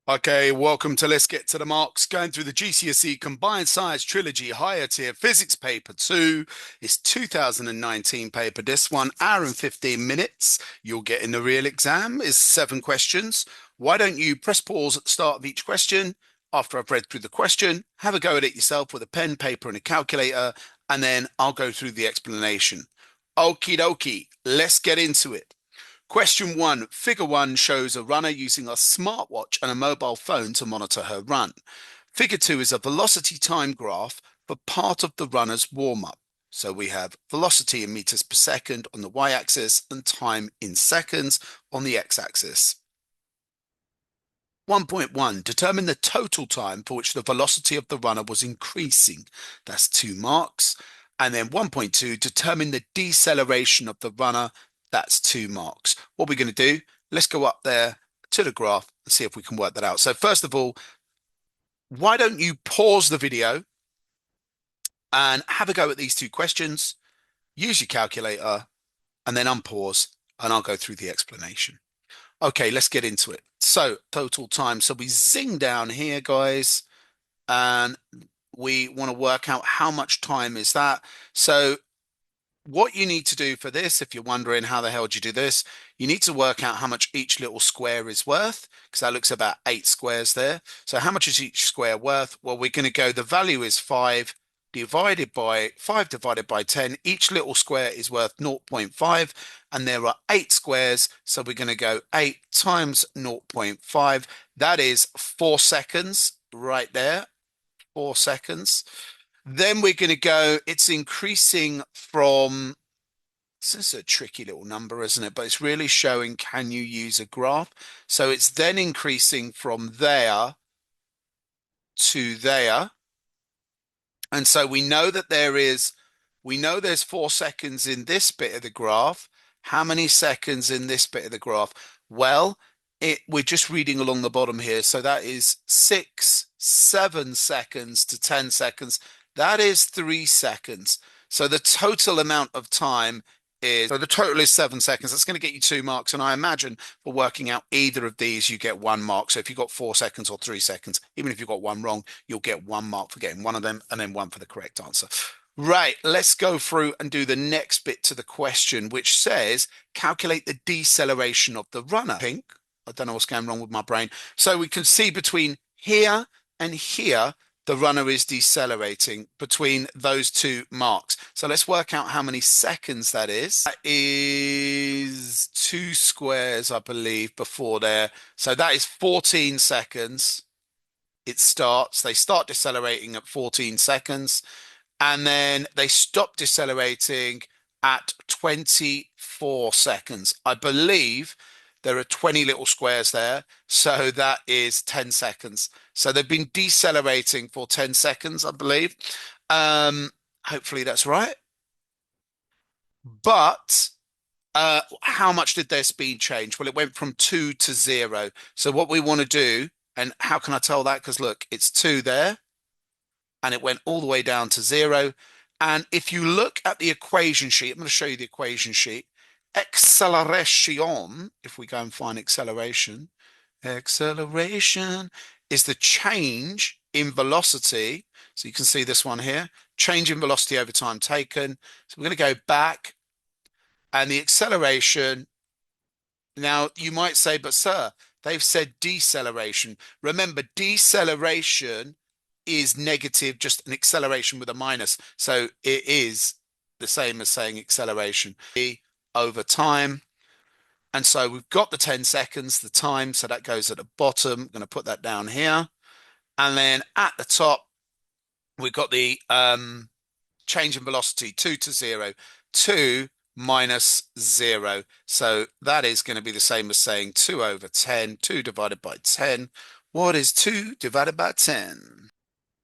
Okay, welcome to Let's Get to the Marks. Going through the GCSE Combined Science Trilogy Higher Tier Physics Paper 2. It's 2019 paper. This 1 hour and 15 minutes. You'll get in the real exam is 7 questions. Why don't you press pause at the start of each question? After I've read through the question, have a go at it yourself with a pen, paper, and a calculator, and then I'll go through the explanation. Okie dokie, let's get into it. Question 1. Figure 1 shows a runner using a smartwatch and a mobile phone to monitor her run. Figure 2 is a velocity time graph for part of the runner's warm-up. So we have velocity in meters per second on the y-axis and time in seconds on the x-axis. 1.1. Determine the total time for which the velocity of the runner was increasing. That's 2 marks. And then 1.2. Determine the deceleration of the runner. That's 2 marks. What we're going to do, let's go up there to the graph and see if we can work that out. So first of all, why don't you pause the video and have a go at these 2 questions, use your calculator, and then unpause, and I'll go through the explanation. Okay, let's get into it. So total time. So we zing down here, guys, and we want to work out how much time is that. So what you need to do for this, if you're wondering how the hell do you do this, you need to work out how much each little square is worth, because that looks about 8 squares there. So how much is each square worth? Well, we're going to go, the value is 5 divided by 10. Each little square is worth 0.5, and there are 8 squares. So we're going to go 8 times 0.5. That is 4 seconds right there, 4 seconds. Then we're going to go, it's increasing from, this is a tricky little number, isn't it? But it's really showing, can you use a graph? So it's then increasing from there to there. And so we know that there's 4 seconds in this bit of the graph. How many seconds in this bit of the graph? Well, we're just reading along the bottom here. So that is 6, 7 seconds to 10 seconds. That is 3 seconds. So the total amount of time so the total is 7 seconds. That's going to get you 2 marks. And I imagine for working out either of these, you get 1 mark. So if you've got 4 seconds or 3 seconds, even if you've got one wrong, you'll get 1 mark for getting one of them and then 1 for the correct answer. Right, let's go through and do the next bit to the question, which says calculate the deceleration of the runner. Pink. I don't know what's going wrong with my brain. So we can see between here and here, the runner is decelerating between those 2 marks. So let's work out how many seconds that is. That is 2 squares, I believe, before there. So that is 14 seconds. They start decelerating at 14 seconds, and then they stop decelerating at 24 seconds. I believe there are 20 little squares there, so that is 10 seconds. So they've been decelerating for 10 seconds, I believe. Hopefully that's right. But how much did their speed change? Well, it went from 2 to 0. So what we want to do, and how can I tell that? Because look, it's 2 there, and it went all the way down to 0. And if you look at the equation sheet, I'm going to show you the equation sheet. Acceleration, if we go and find acceleration is the change in velocity. So you can see this one here, change in velocity over time taken. So we're going to go back, and the acceleration. Now you might say, but sir, they've said deceleration. Remember, deceleration is negative, just an acceleration with a minus. So it is the same as saying acceleration over time. And so we've got the 10 seconds, the time, so that goes at the bottom. I'm going to put that down here. And then at the top, we've got the change in velocity, 2 to 0, 2 minus 0. So that is going to be the same as saying 2 over 10, 2 divided by 10. What is 2 divided by 10?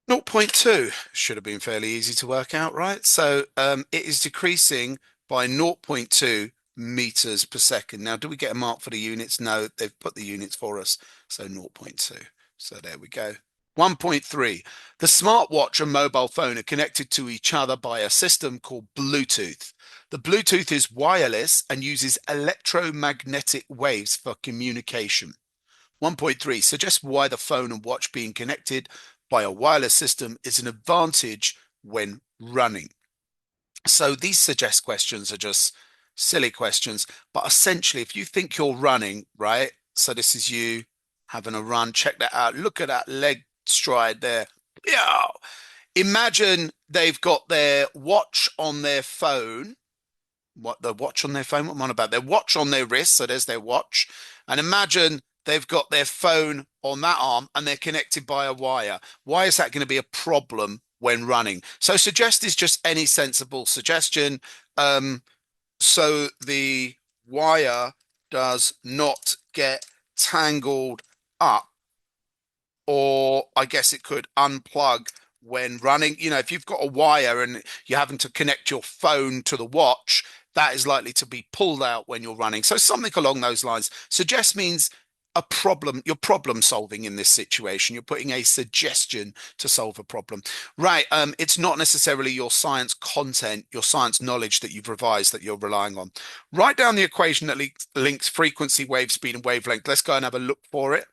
0.2 should have been fairly easy to work out, right? So it is decreasing by 0.2 meters per second. Now, do we get a mark for the units? No, they've put the units for us. So 0.2. So there we go. 1.3. The smartwatch and mobile phone are connected to each other by a system called Bluetooth. The Bluetooth is wireless and uses electromagnetic waves for communication. 1.3 suggests why the phone and watch being connected by a wireless system is an advantage when running. So these suggest questions are just silly questions, but essentially, if you think you're running, right? So this is you having a run. Check that out. Look at that leg stride there. Yeah. Imagine they've got their watch on their phone. What the watch on their phone? What am I on about? Their watch on their wrist. So there's their watch. And imagine they've got their phone on that arm and they're connected by a wire. Why is that going to be a problem when running? So suggest is just any sensible suggestion. So the wire does not get tangled up, or I guess it could unplug when running. You know, if you've got a wire and you're having to connect your phone to the watch, that is likely to be pulled out when you're running. So something along those lines. Suggest means a problem. You're problem solving in this situation. You're putting a suggestion to solve a problem. Right. It's not necessarily your science content, your science knowledge that you've revised that you're relying on. Write down the equation that links frequency, wave speed, and wavelength. Let's go and have a look for it.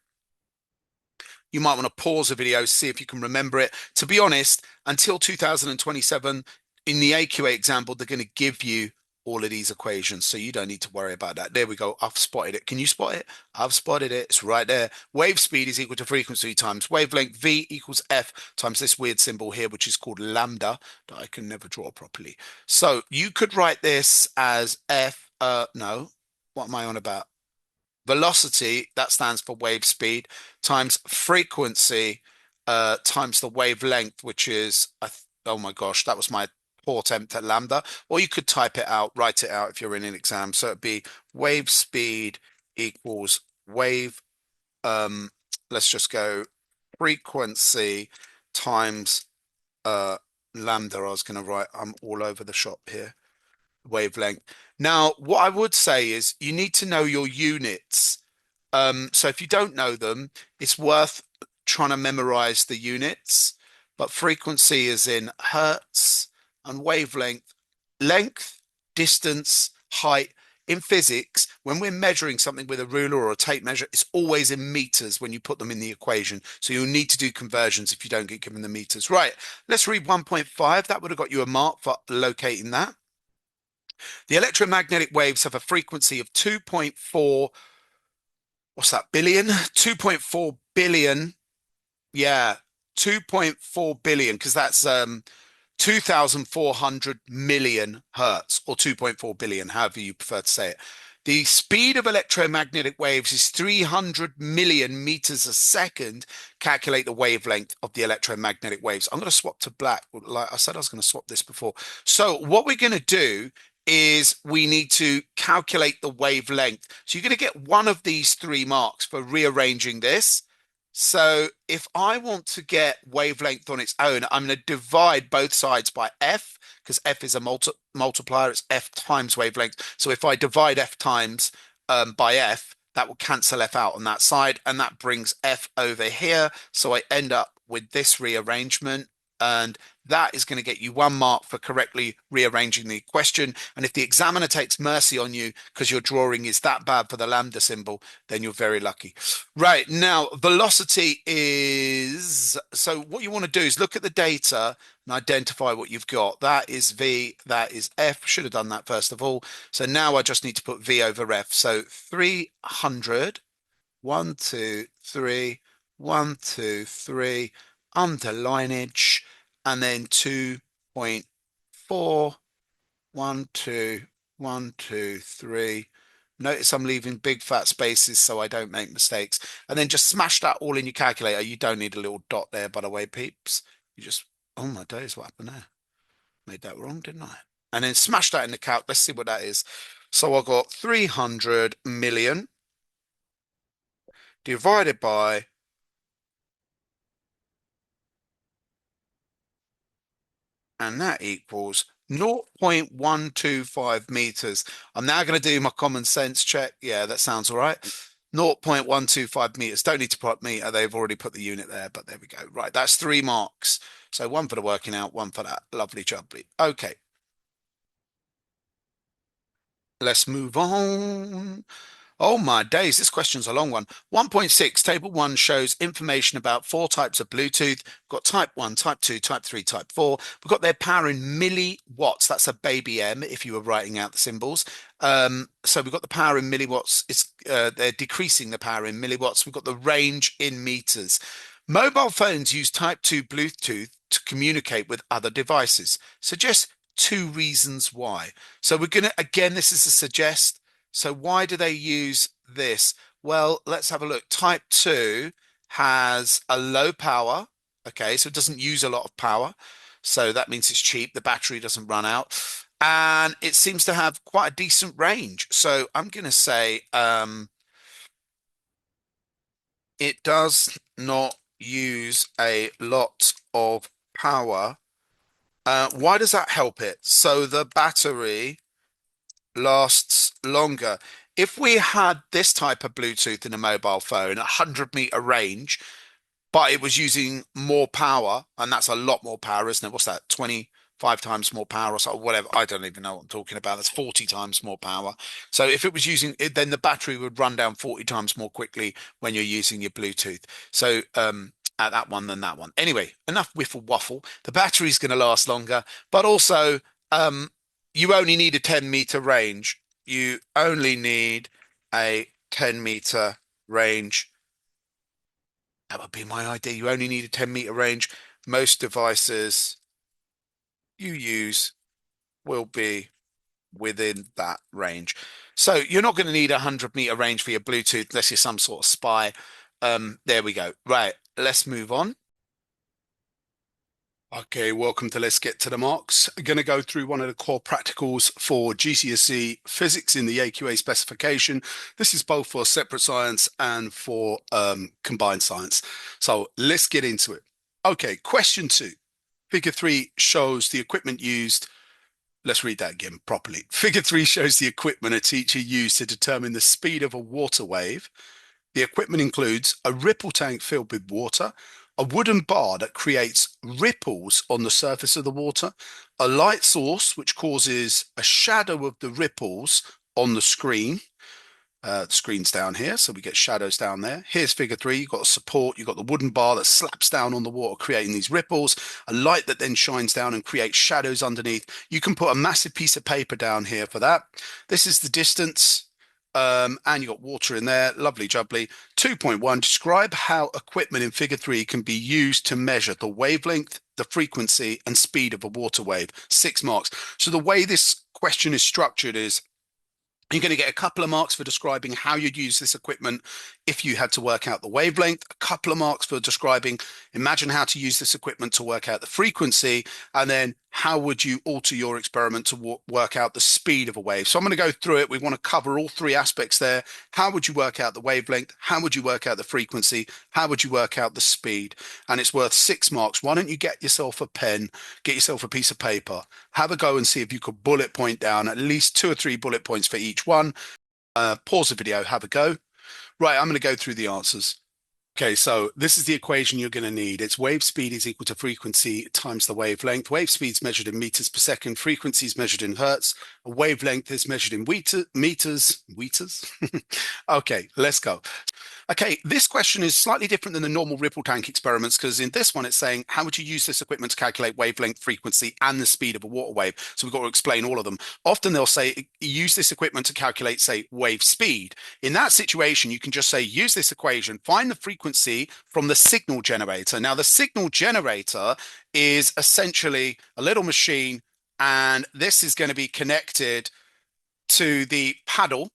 You might want to pause the video, see if you can remember it. To be honest, until 2027, in the AQA example, they're going to give you all of these equations, so you don't need to worry about that. There we go. I've spotted it. Can you spot it? I've spotted it. It's right there. Wave speed is equal to frequency times wavelength. V equals F times this weird symbol here, which is called lambda, that I can never draw properly. So you could write this as F, no, what am I on about? Velocity, that stands for wave speed, times frequency, times the wavelength, which is, oh my gosh, that was my poor attempt at lambda. Or you could type it out, write it out if you're in an exam. So it'd be wave speed equals wave, um, let's just go frequency times lambda. I was going to write, I'm all over the shop here, wavelength. Now, what I would say is you need to know your units. So if you don't know them, it's worth trying to memorize the units. But frequency is in hertz, and wavelength, length, distance, height. In physics, when we're measuring something with a ruler or a tape measure, it's always in meters when you put them in the equation. So you'll need to do conversions if you don't get given the meters. Right, let's read 1.5. That would have got you a mark for locating that. The electromagnetic waves have a frequency of 2.4, what's that, billion? 2.4 billion. Yeah, 2.4 billion, because that's 2,400 million hertz, or 2.4 billion, however you prefer to say it. The speed of electromagnetic waves is 300 million meters a second. Calculate the wavelength of the electromagnetic waves. I'm going to swap to black. Like I said, I was going to swap this before. So what we're going to do is we need to calculate the wavelength. So you're going to get one of these three marks for rearranging this. So if I want to get wavelength on its own, I'm going to divide both sides by F, because F is a multiplier. It's F times wavelength. So if I divide F times by F, that will cancel F out on that side, and that brings F over here. So I end up with this rearrangement, and that is going to get you one mark for correctly rearranging the question. And if the examiner takes mercy on you because your drawing is that bad for the lambda symbol, then you're very lucky. Right, now velocity is, so what you want to do is look at the data and identify what you've got. That is V, that is F. Should have done that first of all. So now I just need to put V over F. So 300, 1, 2, 3, 1, 2, 3, underlineage, and then 2.4, 1, 2, 1, 2, 3. Notice I'm leaving big fat spaces so I don't make mistakes. And then just smash that all in your calculator. You don't need a little dot there, by the way, peeps. You just, oh my days, what happened there? Made that wrong, didn't I? And then smash that in the calc. Let's see what that is. So I got 300 million divided by, and that equals 0.125 meters. I'm now going to do my common sense check. Yeah, that sounds all right. 0.125 meters. Don't need to put meter. They've already put the unit there, but there we go. Right, that's 3 marks. So one for the working out, one for that. Lovely jubbly. Okay. Let's move on. Oh my days, this question's a long one. 1.6, table one shows information about four types of Bluetooth. We've got type 1, type 2, type 3, type 4. We've got their power in milliwatts. That's a baby M if you were writing out the symbols. So we've got the power in milliwatts. They're decreasing the power in milliwatts. We've got the range in meters. Mobile phones use type 2 Bluetooth to communicate with other devices. Suggest two reasons why. So we're going to, again, this is a suggest. So why do they use this? Well, let's have a look. Type 2 has a low power. Okay, so it doesn't use a lot of power. So that means it's cheap. The battery doesn't run out. And it seems to have quite a decent range. So I'm going to say it does not use a lot of power. Why does that help it? So the battery lasts longer. If we had this type of Bluetooth in a mobile phone, 100-meter range, but it was using more power, and that's a lot more power, isn't it? What's that? 25 times more power or so, whatever. I don't even know what I'm talking about. That's 40 times more power. So if it was using it, then the battery would run down 40 times more quickly when you're using your Bluetooth. So at that one than that one. Anyway, enough whiffle waffle. The battery's going to last longer, but also um, you only need a 10-meter range. You only need a 10-meter range. That would be my idea. You only need a 10-meter range. Most devices you use will be within that range. So you're not going to need a 100-meter range for your Bluetooth unless you're some sort of spy. There we go. Right, let's move on. Okay, welcome to Let's Get to the Marks. I'm going to go through one of the core practicals for GCSE physics in the AQA specification. This is both for separate science and for combined science. So let's get into it. Okay, question two. Figure three shows the equipment used. Let's read that again properly. Figure three shows the equipment a teacher used to determine the speed of a water wave. The equipment includes a ripple tank filled with water, a wooden bar that creates ripples on the surface of the water, a light source which causes a shadow of the ripples on the screen. The screen's down here, so we get shadows down there. Here's figure three. You've got a support. You've got the wooden bar that slaps down on the water, creating these ripples, a light that then shines down and creates shadows underneath. You can put a massive piece of paper down here for that. This is the distance. And you got water in there, lovely jubbly. 2.1, describe how equipment in figure three can be used to measure the wavelength, the frequency, and speed of a water wave. 6 marks. So the way this question is structured is you're going to get a couple of marks for describing how you'd use this equipment if you had to work out the wavelength, a couple of marks for describing, imagine how to use this equipment to work out the frequency, and then how would you alter your experiment to work out the speed of a wave. So I'm going to go through it. We want to cover all three aspects there. How would you work out the wavelength? How would you work out the frequency? How would you work out the speed? And it's worth 6 marks. Why don't you get yourself a pen, get yourself a piece of paper, have a go and see if you could bullet point down at least 2 or 3 bullet points for each one. Pause the video, have a go. Right, I'm going to go through the answers. Okay, so this is the equation you're going to need. It's wave speed is equal to frequency times the wavelength. Wave speed is measured in meters per second. Frequency is measured in hertz. A wavelength is measured in meters. Okay, let's go. Okay, this question is slightly different than the normal ripple tank experiments because in this one it's saying how would you use this equipment to calculate wavelength, frequency, and the speed of a water wave? So we've got to explain all of them. Often they'll say use this equipment to calculate, say, wave speed. In that situation, you can just say use this equation, find the frequency from the signal generator. Now the signal generator is essentially a little machine, and this is going to be connected to the paddle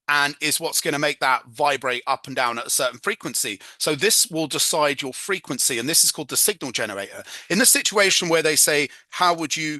and is what's going to make that vibrate up and down at a certain frequency. So this will decide your frequency, and this is called the signal generator. In the situation where they say, how would you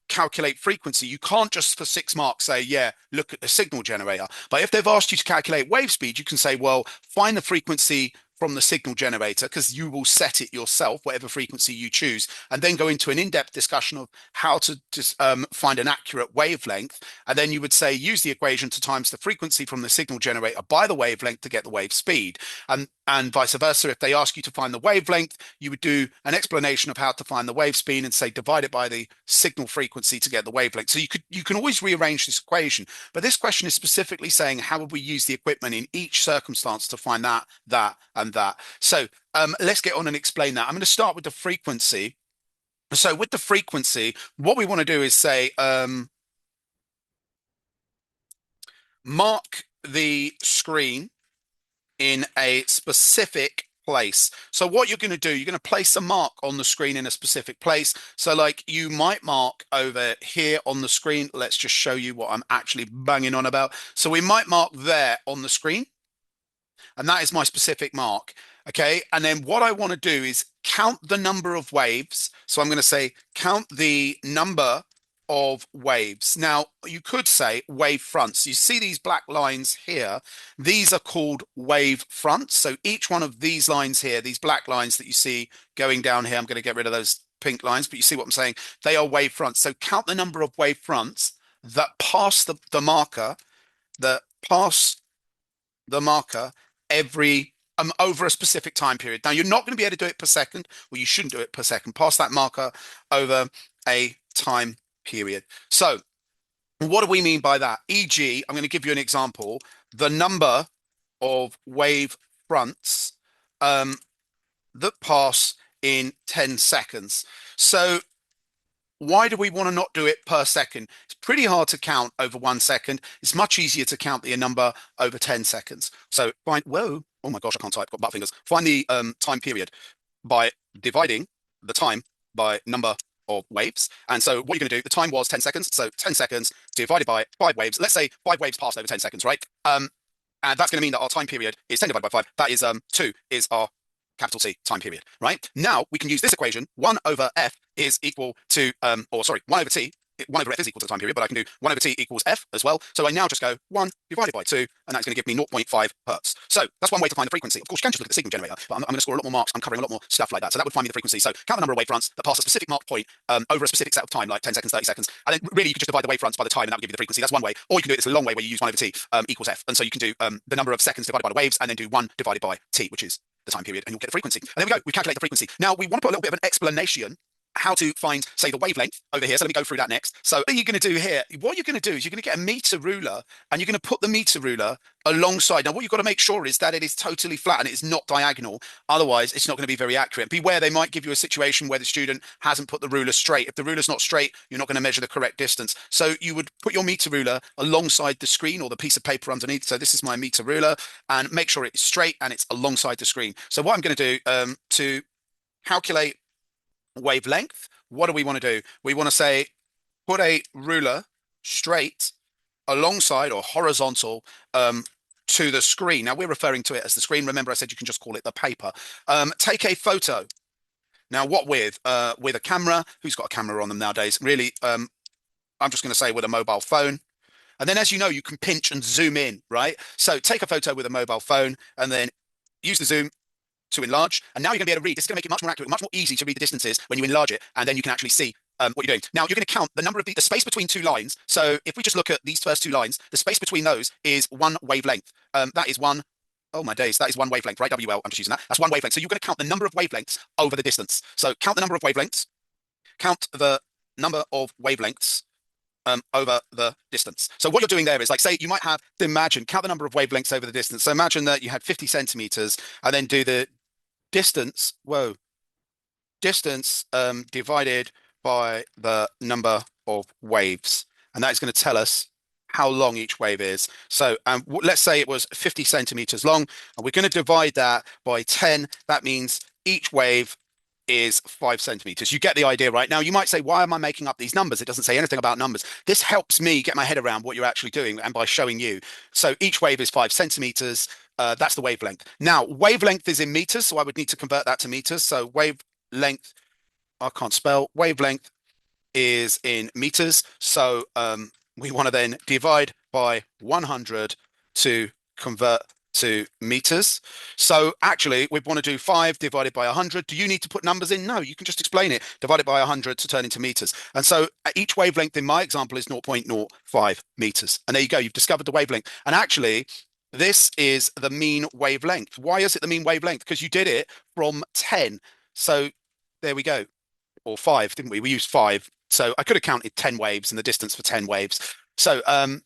calculate frequency? You can't just for 6 marks say, yeah, look at the signal generator. But if they've asked you to calculate wave speed, you can say, well, find the frequency from the signal generator because you will set it yourself, whatever frequency you choose, and then go into an in-depth discussion of how to just find an accurate wavelength. And then you would say, use the equation to times the frequency from the signal generator by the wavelength to get the wave speed. And And vice versa. If they ask you to find the wavelength, you would do an explanation of how to find the wave speed and say divide it by the signal frequency to get the wavelength. So you can always rearrange this equation. But this question is specifically saying how would we use the equipment in each circumstance to find that, that, and that. So let's get on and explain that. I'm going to start with the frequency. So with the frequency, what we want to do is say mark the screen in a specific place. So what you're going to do, you're going to place a mark on the screen in a specific place. So like you might mark over here on the screen. Let's just show you what I'm actually banging on about. So we might mark there on the screen, and that is my specific mark. Okay. And then what I want to do is count the number of waves. So I'm going to say count the number of waves. Now, you could say wave fronts. You see these black lines here. These are called wave fronts. So each one of these lines here, these black lines that you see going down here, I'm going to get rid of those pink lines, but you see what I'm saying? They are wave fronts. So count the number of wave fronts that pass the marker, that pass the marker every over a specific time period. Now, you're not going to be able to do it per second, or you shouldn't do it per second. Pass that marker over a time period. So what do we mean by that? E.g., I'm going to give you an example. The number of wave fronts that pass in 10 seconds. So why do we want to not do it per second? It's pretty hard to count over 1 second. It's much easier to count the number over 10 seconds. So find, whoa, oh my gosh, I can't type, got butt fingers. Find the time period by dividing the time by number of waves. And so what you're going to do, the time was 10 seconds. So 10 seconds divided by 5 waves. Let's say 5 waves passed over 10 seconds, right? And that's going to mean that our time period is 10 divided by 5. That is 2 is our capital C time period, right? Now we can use this equation. 1 over F is equal to, 1 over T. 1 over F is equal to the time period, but I can do 1 over T equals F as well. So I now just go 1 divided by 2, and that's going to give me 0.5 hertz. So that's one way to find the frequency. Of course, you can just look at the signal generator, but I'm going to score a lot more marks. I'm covering a lot more stuff like that. So that would find me the frequency. So count the number of wavefronts that pass a specific mark point over a specific set of time, like 10 seconds, 30 seconds. And then really you could just divide the wavefronts by the time, and that would give you the frequency. That's one way. Or you can do it this long way where you use 1 over T equals F. And so you can do the number of seconds divided by the waves, and then do 1 divided by T, which is the time period, and you'll get the frequency. And there we go. We calculate the frequency. Now we want to put a little bit of an explanation how to find, say, the wavelength over here. So let me go through that next. So what are you going to do here? What you're going to do is you're going to get a meter ruler, and you're going to put the meter ruler alongside. Now, what you've got to make sure is that it is totally flat and it's not diagonal. Otherwise, it's not going to be very accurate. Beware, they might give you a situation where the student hasn't put the ruler straight. If the ruler's not straight, you're not going to measure the correct distance. So you would put your meter ruler alongside the screen or the piece of paper underneath. So this is my meter ruler, and make sure it's straight and it's alongside the screen. So what I'm going to do to calculate wavelength, what do we want to do? We want to say put a ruler straight alongside or horizontal to the screen. Now we're referring to it as the screen. Remember, I said you can just call it the paper. Take a photo. Now, what with a camera? Who's got a camera on them nowadays? Really, I'm just going to say with a mobile phone. And then, as you know, you can pinch and zoom in, right? So take a photo with a mobile phone and then use the zoom to enlarge. And now you're going to be able to read. This is going to make it much more accurate, much more easy to read the distances when you enlarge it. And then you can actually see what you're doing. Now you're going to count the number of the space between 2 lines. So if we just look at these first 2 lines, the space between those is 1 wavelength. That is 1. Oh my days, that is 1 wavelength, right? WL, I'm just using that. That's 1 wavelength. So you're going to count the number of wavelengths over the distance. So count the number of wavelengths, count the number of wavelengths over the distance. So what you're doing there is, like, say you might have, imagine, count the number of wavelengths over the distance. So imagine that you had 50 centimeters and then do the distance, distance divided by the number of waves. And that is going to tell us how long each wave is. So let's say it was 50 centimeters long, and we're going to divide that by 10. That means each wave is 5 centimeters. You get the idea, right? Now, you might say, why am I making up these numbers? It doesn't say anything about numbers. This helps me get my head around what you're actually doing, and by showing you. So each wave is 5 centimeters. That's the wavelength. Now, wavelength is in meters, so I would need to convert that to meters. So wavelength, I can't spell. Wavelength is in meters. So we want to then divide by 100 to convert to meters. So actually, we want to do 5 divided by 100. Do you need to put numbers in? No, you can just explain it. Divide it by 100 to turn into meters. And so each wavelength in my example is 0.05 meters. And there you go. You've discovered the wavelength. And actually, This is the mean wavelength. Why is it the mean wavelength? Because you did it from 10. So there we go. Or five, didn't we? We used five. So I could have counted 10 waves and the distance for 10 waves. So and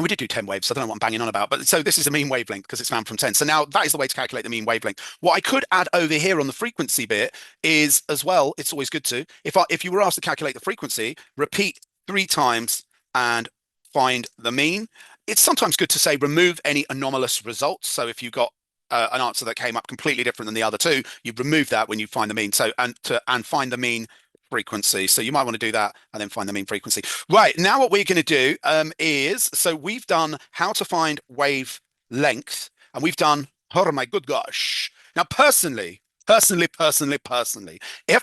we did do 10 waves, so I don't know what I'm banging on about. But so this is a mean wavelength because it's found from 10. So now that is the way to calculate the mean wavelength. What I could add over here on the frequency bit is as well, it's always good to, if you were asked to calculate the frequency, repeat 3 times and find the mean. It's sometimes good to say remove any anomalous results. So if you got an answer that came up completely different than the other two, you remove that when you find the mean. So and find the mean frequency. So you might want to do that and then find the mean frequency. Right, now what we're going to do is, so we've done how to find wave length, and we've done, oh my good gosh. Now, personally, if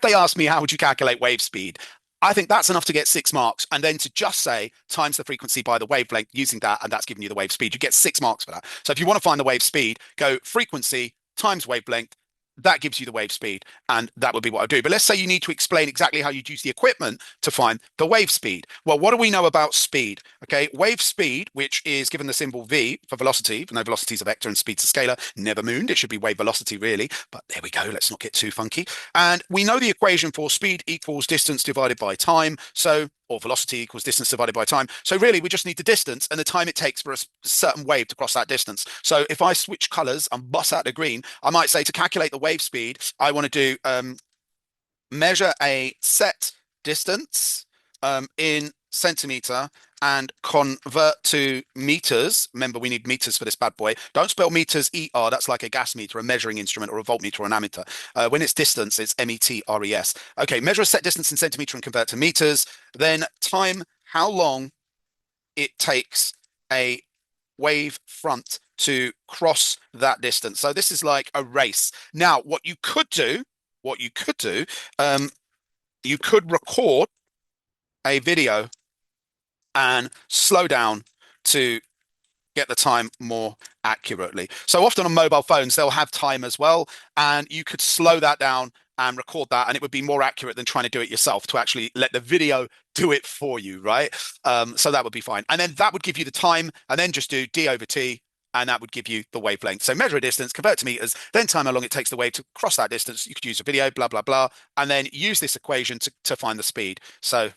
they ask me how would you calculate wave speed, I think that's enough to get 6 marks. And then to just say times the frequency by the wavelength using that, and that's giving you the wave speed. You get 6 marks for that. So if you want to find the wave speed, go frequency times wavelength. That gives you the wave speed, and that would be what I do. But let's say you need to explain exactly how you'd use the equipment to find the wave speed. Well, what do we know about speed? Okay, wave speed, which is given the symbol v for velocity, even though velocity is a vector and speed's a scalar, never mooned. It should be wave velocity, really. But there we go. Let's not get too funky. And we know the equation for speed equals distance divided by time. So or velocity equals distance divided by time. So really, we just need the distance and the time it takes for a certain wave to cross that distance. So if I switch colors and bust out the green, I might say to calculate the wave speed, I want to do measure a set distance in centimeter and convert to meters. Remember, we need meters for this bad boy. Don't spell meters ER. That's like a gas meter, a measuring instrument, or a voltmeter or an ammeter. When it's distance, it's METRES. Okay, measure a set distance in centimeter and convert to meters. Then time how long it takes a wave front to cross that distance. So this is like a race. Now, um, you could record a video and slow down to get the time more accurately. So often on mobile phones, they'll have time as well, and you could slow that down and record that, and it would be more accurate than trying to do it yourself to actually let the video do it for you, right? So that would be fine. And then that would give you the time, and then just do D over T, and that would give you the wavelength. So measure a distance, convert to meters, then time how long it takes the wave to cross that distance. You could use a video, blah, blah, blah, and then use this equation to find the speed. So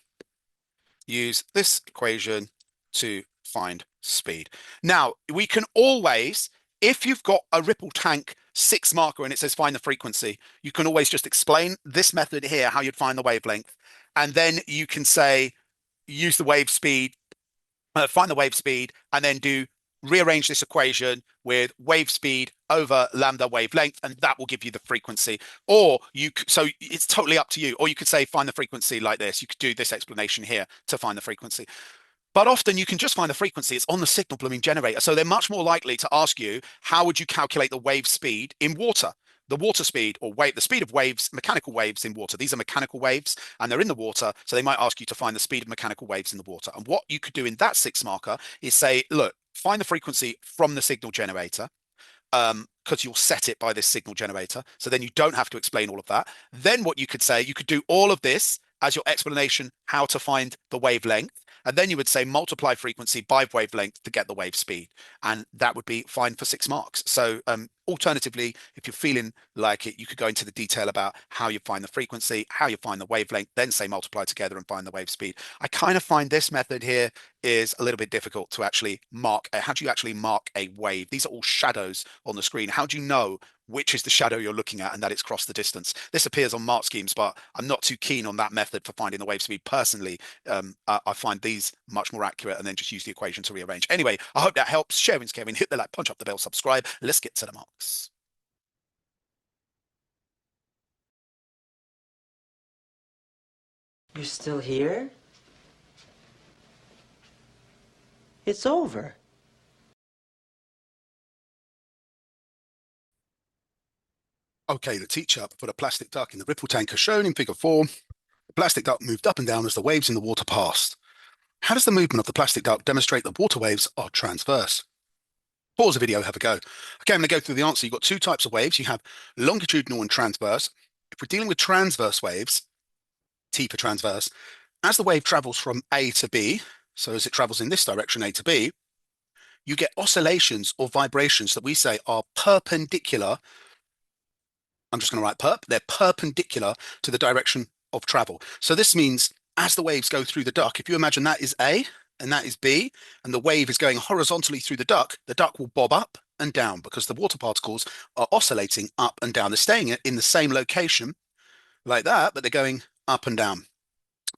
use this equation to find speed. Now, we can always, if you've got a ripple tank 6 marker and it says find the frequency, you can always just explain this method here, how you'd find the wavelength. And then you can say, use the wave speed, find the wave speed, and then rearrange this equation with wave speed over lambda wavelength, and that will give you the frequency. Or so it's totally up to you. Or you could say find the frequency like this. You could do this explanation here to find the frequency. But often you can just find the frequency. It's on the signal blooming generator. So they're much more likely to ask you, how would you calculate the wave speed in water? The water speed or the speed of waves, mechanical waves in water. These are mechanical waves and they're in the water. So they might ask you to find the speed of mechanical waves in the water. And what you could do in that 6 marker is say, look, find the frequency from the signal generator, because you'll set it by this signal generator. So then you don't have to explain all of that. Then what you could say, you could do all of this as your explanation how to find the wavelength. And then you would say multiply frequency by wavelength to get the wave speed. And that would be fine for 6 marks. So alternatively, if you're feeling like it, you could go into the detail about how you find the frequency, how you find the wavelength, then say multiply together and find the wave speed. I kind of find this method here is a little bit difficult to actually mark. How do you actually mark a wave? These are all shadows on the screen. How do you know which is the shadow you're looking at and that it's crossed the distance? This appears on mark schemes, but I'm not too keen on that method for finding the wave speed. Personally, I find these much more accurate and then just use the equation to rearrange. Anyway, I hope that helps. Sharing's caring. Hit the like, punch up the bell, subscribe. Let's get to the marks. You're still here? It's over. Okay, the teacher put a plastic duck in the ripple tank as shown in figure 4. The plastic duck moved up and down as the waves in the water passed. How does the movement of the plastic duck demonstrate that water waves are transverse? Pause the video, have a go. Okay, I'm going to go through the answer. You've got 2 types of waves. You have longitudinal and transverse. If we're dealing with transverse waves, T for transverse, as the wave travels from A to B, so as it travels in this direction, A to B, you get oscillations or vibrations that we say are perpendicular. I'm just going to write perp. They're perpendicular to the direction of travel. So this means as the waves go through the duct, if you imagine that is A and that is B, and the wave is going horizontally through the duct will bob up and down because the water particles are oscillating up and down. They're staying in the same location like that, but they're going up and down.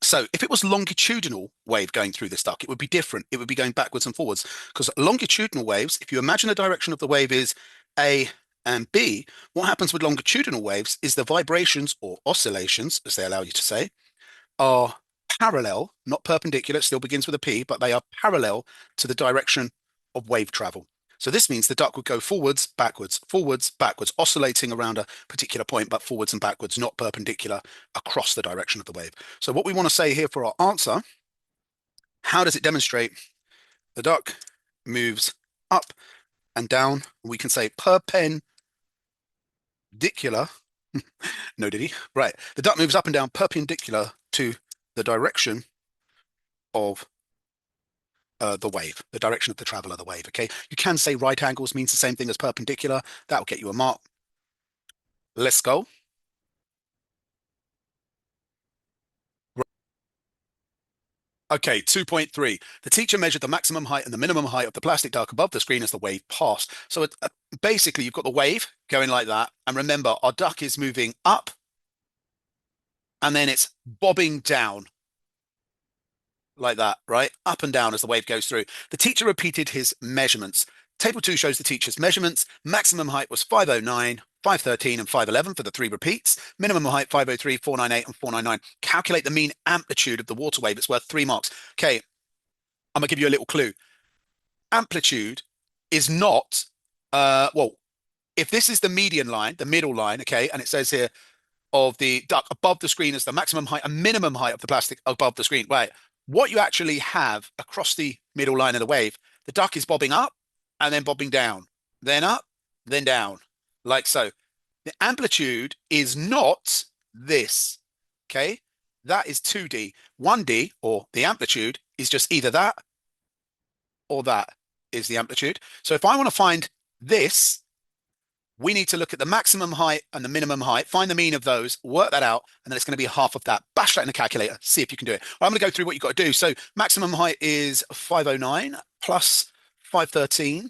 So if it was longitudinal wave going through this duct, it would be different. It would be going backwards and forwards because longitudinal waves, if you imagine the direction of the wave is A and B, what happens with longitudinal waves is the vibrations or oscillations, as they allow you to say, are parallel, not perpendicular. It still begins with a P, but they are parallel to the direction of wave travel. So this means the duct would go forwards, backwards, oscillating around a particular point, but forwards and backwards, not perpendicular across the direction of the wave. So what we want to say here for our answer, how does it demonstrate the duct moves up and down? We can say perpendicular. No, did he? Right. The duct moves up and down perpendicular to the direction of the wave, the direction of the travel of the wave. Okay. You can say right angles means the same thing as perpendicular. That will get you a mark. Let's go. Okay, 2.3. The teacher measured the maximum height and the minimum height of the plastic duck above the screen as the wave passed. So basically, you've got the wave going like that. And remember, our duck is moving up and then it's bobbing down like that, right? Up and down as the wave goes through. The teacher repeated his measurements. Table 2 shows the teacher's measurements. Maximum height was 509, 513, and 511 for the three repeats. Minimum height 503, 498, and 499. Calculate the mean amplitude of the water wave. It's worth 3 marks. Okay, I'm gonna give you a little clue. Amplitude is not, well, if this is the median line, the middle line, okay, and it says here of the duck above the screen is the maximum height and minimum height of the plastic above the screen. Right. What you actually have across the middle line of the wave, the duck is bobbing up and then bobbing down, then up, then down, like so. The amplitude is not this. Okay. That is 2D. 1D, or the amplitude, is just either that or that is the amplitude. So if I want to find this, we need to look at the maximum height and the minimum height, find the mean of those, work that out, and then it's going to be half of that. Bash that in the calculator, see if you can do it. I'm going to go through what you've got to do. So maximum height is 509 plus 513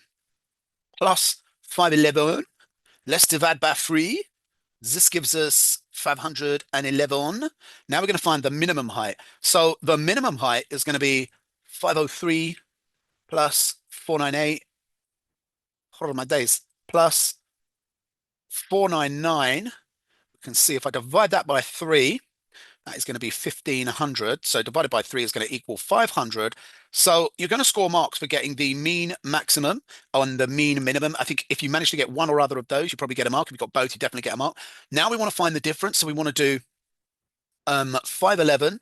plus 511. Let's divide by 3. This gives us 511. Now we're going to find the minimum height. So the minimum height is going to be 503 plus 498. Hold on my days. Plus 499. We can see if I divide that by 3, that is going to be 1500. So divided by 3 is going to equal 500. So you're going to score marks for getting the mean maximum on the mean minimum. I think if you manage to get one or other of those, you probably get a mark. If you've got both, you definitely get a mark. Now we want to find the difference. So we want to do 511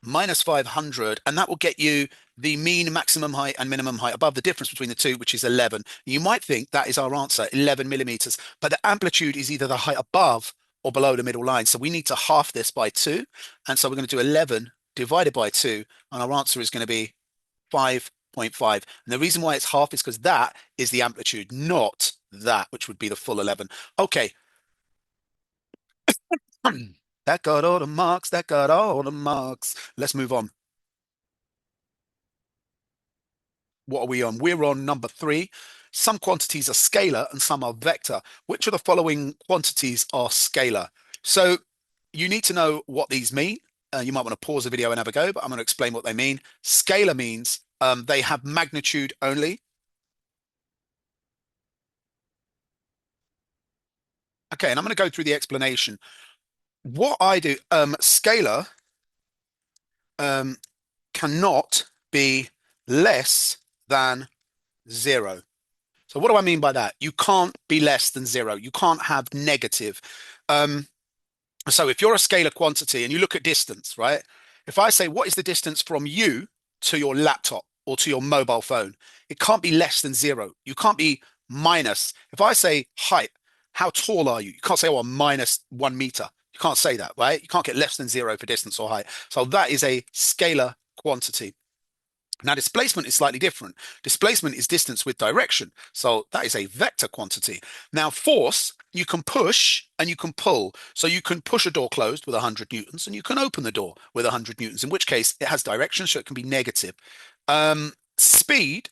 minus 500, and that will get you the mean maximum height and minimum height above the difference between the two, which is 11. You might think that is our answer, 11 millimeters, but the amplitude is either the height above or below the middle line. So we need to half this by 2. And so we're going to do 11 divided by 2, and our answer is going to be 5.5. And the reason why it's half is because that is the amplitude, not that, which would be the full 11. Okay. That got all the marks. That got all the marks. Let's move on. What are we on? We're on number 3. Some quantities are scalar and some are vector. Which of the following quantities are scalar? So you need to know what these mean. You might want to pause the video and have a go, but I'm going to explain what they mean. Scalar means they have magnitude only. Okay, and I'm going to go through the explanation. What I do, scalar um, cannot be less than 0. So what do I mean by that? You can't be less than 0. You can't have negative. Um, so if you're a scalar quantity and you look at distance, right? If I say, what is the distance from you to your laptop or to your mobile phone? It can't be less than 0. You can't be minus. If I say height, how tall are you? You can't say, oh, I'm minus 1 meter. You can't say that, right? You can't get less than 0 for distance or height. So that is a scalar quantity. Now, displacement is slightly different. Displacement is distance with direction. So that is a vector quantity. Now, force, you can push and you can pull. So you can push a door closed with 100 newtons and you can open the door with 100 newtons, in which case it has direction, so it can be negative. Speed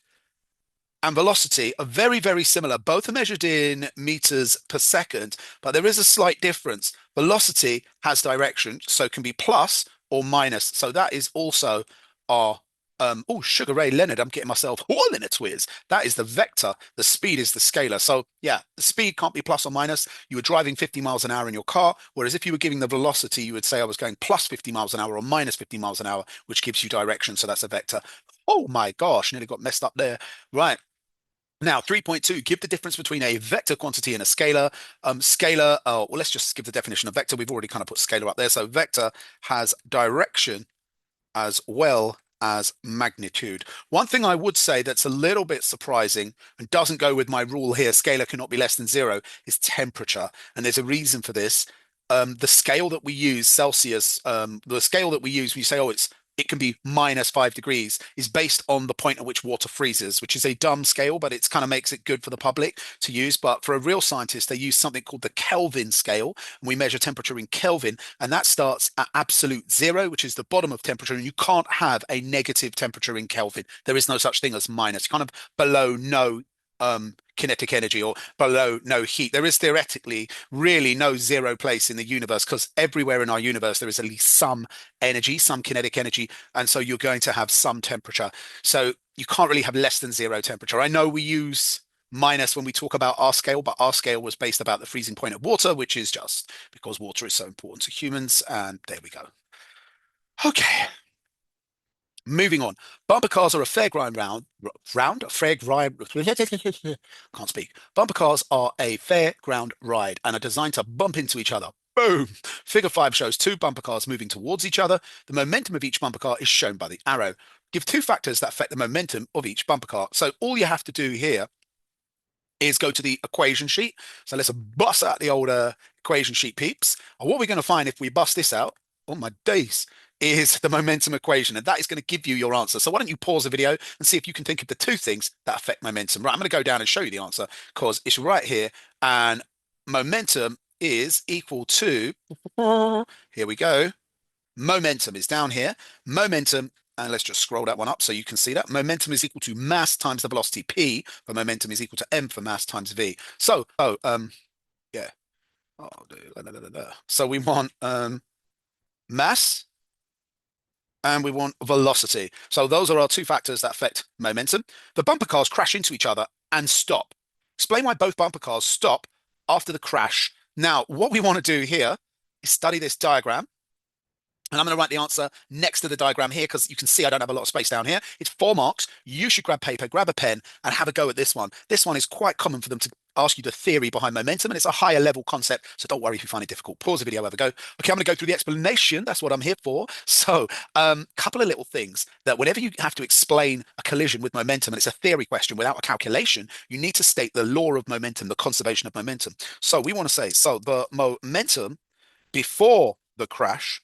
and velocity are very, very similar. Both are measured in meters per second, but there is a slight difference. Velocity has direction, so it can be plus or minus. So that is also our oh, Sugar Ray Leonard, I'm getting myself all in a twiz. That is the vector. The speed is the scalar. So yeah, the speed can't be plus or minus. You were driving 50 miles an hour in your car, whereas if you were giving the velocity, you would say I was going plus 50 miles an hour or minus 50 miles an hour, which gives you direction. So that's a vector. Oh my gosh, nearly got messed up there. Right. Now, 3.2, give the difference between a vector quantity and a scalar. Well, let's just give the definition of vector. We've already kind of put scalar up there. So vector has direction as well as magnitude. One thing I would say that's a little bit surprising and doesn't go with my rule here, scalar cannot be less than zero, is temperature. And there's a reason for this. The scale that we use, Celsius, the scale that we use, when you say, oh, it can be -5 degrees, is based on the point at which water freezes, which is a dumb scale, but it kind of makes it good for the public to use. But for a real scientist, they use something called the Kelvin scale, and we measure temperature in Kelvin, and that starts at absolute zero, which is the bottom of temperature, and you can't have a negative temperature in Kelvin. There is no such thing as minus, kind of below no kinetic energy or below no heat. There is theoretically really no zero place in the universe because everywhere in our universe there is at least some energy, some kinetic energy, and so you're going to have some temperature. So you can't really have less than zero temperature. I know we use minus when we talk about our scale, but our scale was based about the freezing point of water, which is just because water is so important to humans. And there we go. Okay. Moving on, bumper cars are a fairground round, a fairground, can't speak. Bumper cars are a fairground ride and are designed to bump into each other. Boom! Figure 5 shows two bumper cars moving towards each other. The momentum of each bumper car is shown by the arrow. Give two factors that affect the momentum of each bumper car. So all you have to do here is go to the equation sheet. So let's bust out the old equation sheet, peeps. And what we're going to find if we bust this out, oh my days, is the momentum equation. And that is going to give you your answer. So why don't you pause the video and see if you can think of the two things that affect momentum. Right, I'm going to go down and show you the answer because it's right here. And momentum is equal to, here we go. Momentum is down here. Momentum, and let's just scroll that one up so you can see that. Momentum is equal to mass times the velocity p, but momentum is equal to m for mass times v. So, yeah. Oh, so we want mass and we want velocity. So those are our two factors that affect momentum. The bumper cars crash into each other and stop. Explain why both bumper cars stop after the crash. Now, what we want to do here is study this diagram. And I'm going to write the answer next to the diagram here because you can see I don't have a lot of space down here. It's 4 marks. You should grab paper, grab a pen, and have a go at this one. This one is quite common for them to ask you the theory behind momentum, and it's a higher level concept. So don't worry if you find it difficult. Pause the video, have a go. Okay, I'm going to go through the explanation. That's what I'm here for. So, couple of little things that whenever you have to explain a collision with momentum, and it's a theory question without a calculation, you need to state the law of momentum, the conservation of momentum. So we want to say, so the momentum before the crash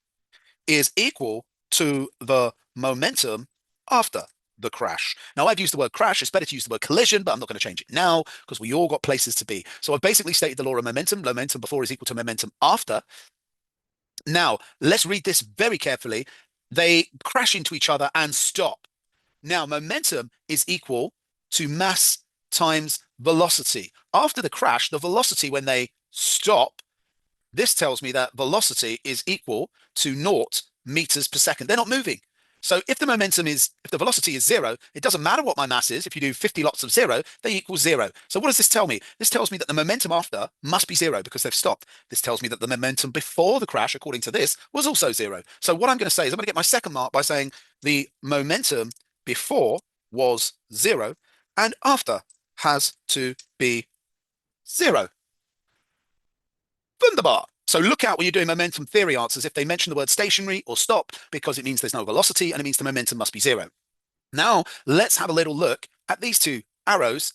is equal to the momentum after the crash. Now, I've used the word crash. It's better to use the word collision, but I'm not going to change it now because we all got places to be. So I've basically stated the law of momentum. Momentum before is equal to momentum after. Now, let's read this very carefully. They crash into each other and stop. Now, momentum is equal to mass times velocity. After the crash, the velocity when they stop, this tells me that velocity is equal to 0 meters per second. They're not moving. So if the velocity is zero, it doesn't matter what my mass is. If you do 50 lots of zero, they equal zero. So what does this tell me? This tells me that the momentum after must be zero because they've stopped. This tells me that the momentum before the crash, according to this, was also zero. So what I'm going to say is I'm going to get my second mark by saying the momentum before was zero and after has to be zero. Wunderbar. So look out when you're doing momentum theory answers if they mention the word stationary or stop because it means there's no velocity and it means the momentum must be zero. Now let's have a little look at these two arrows.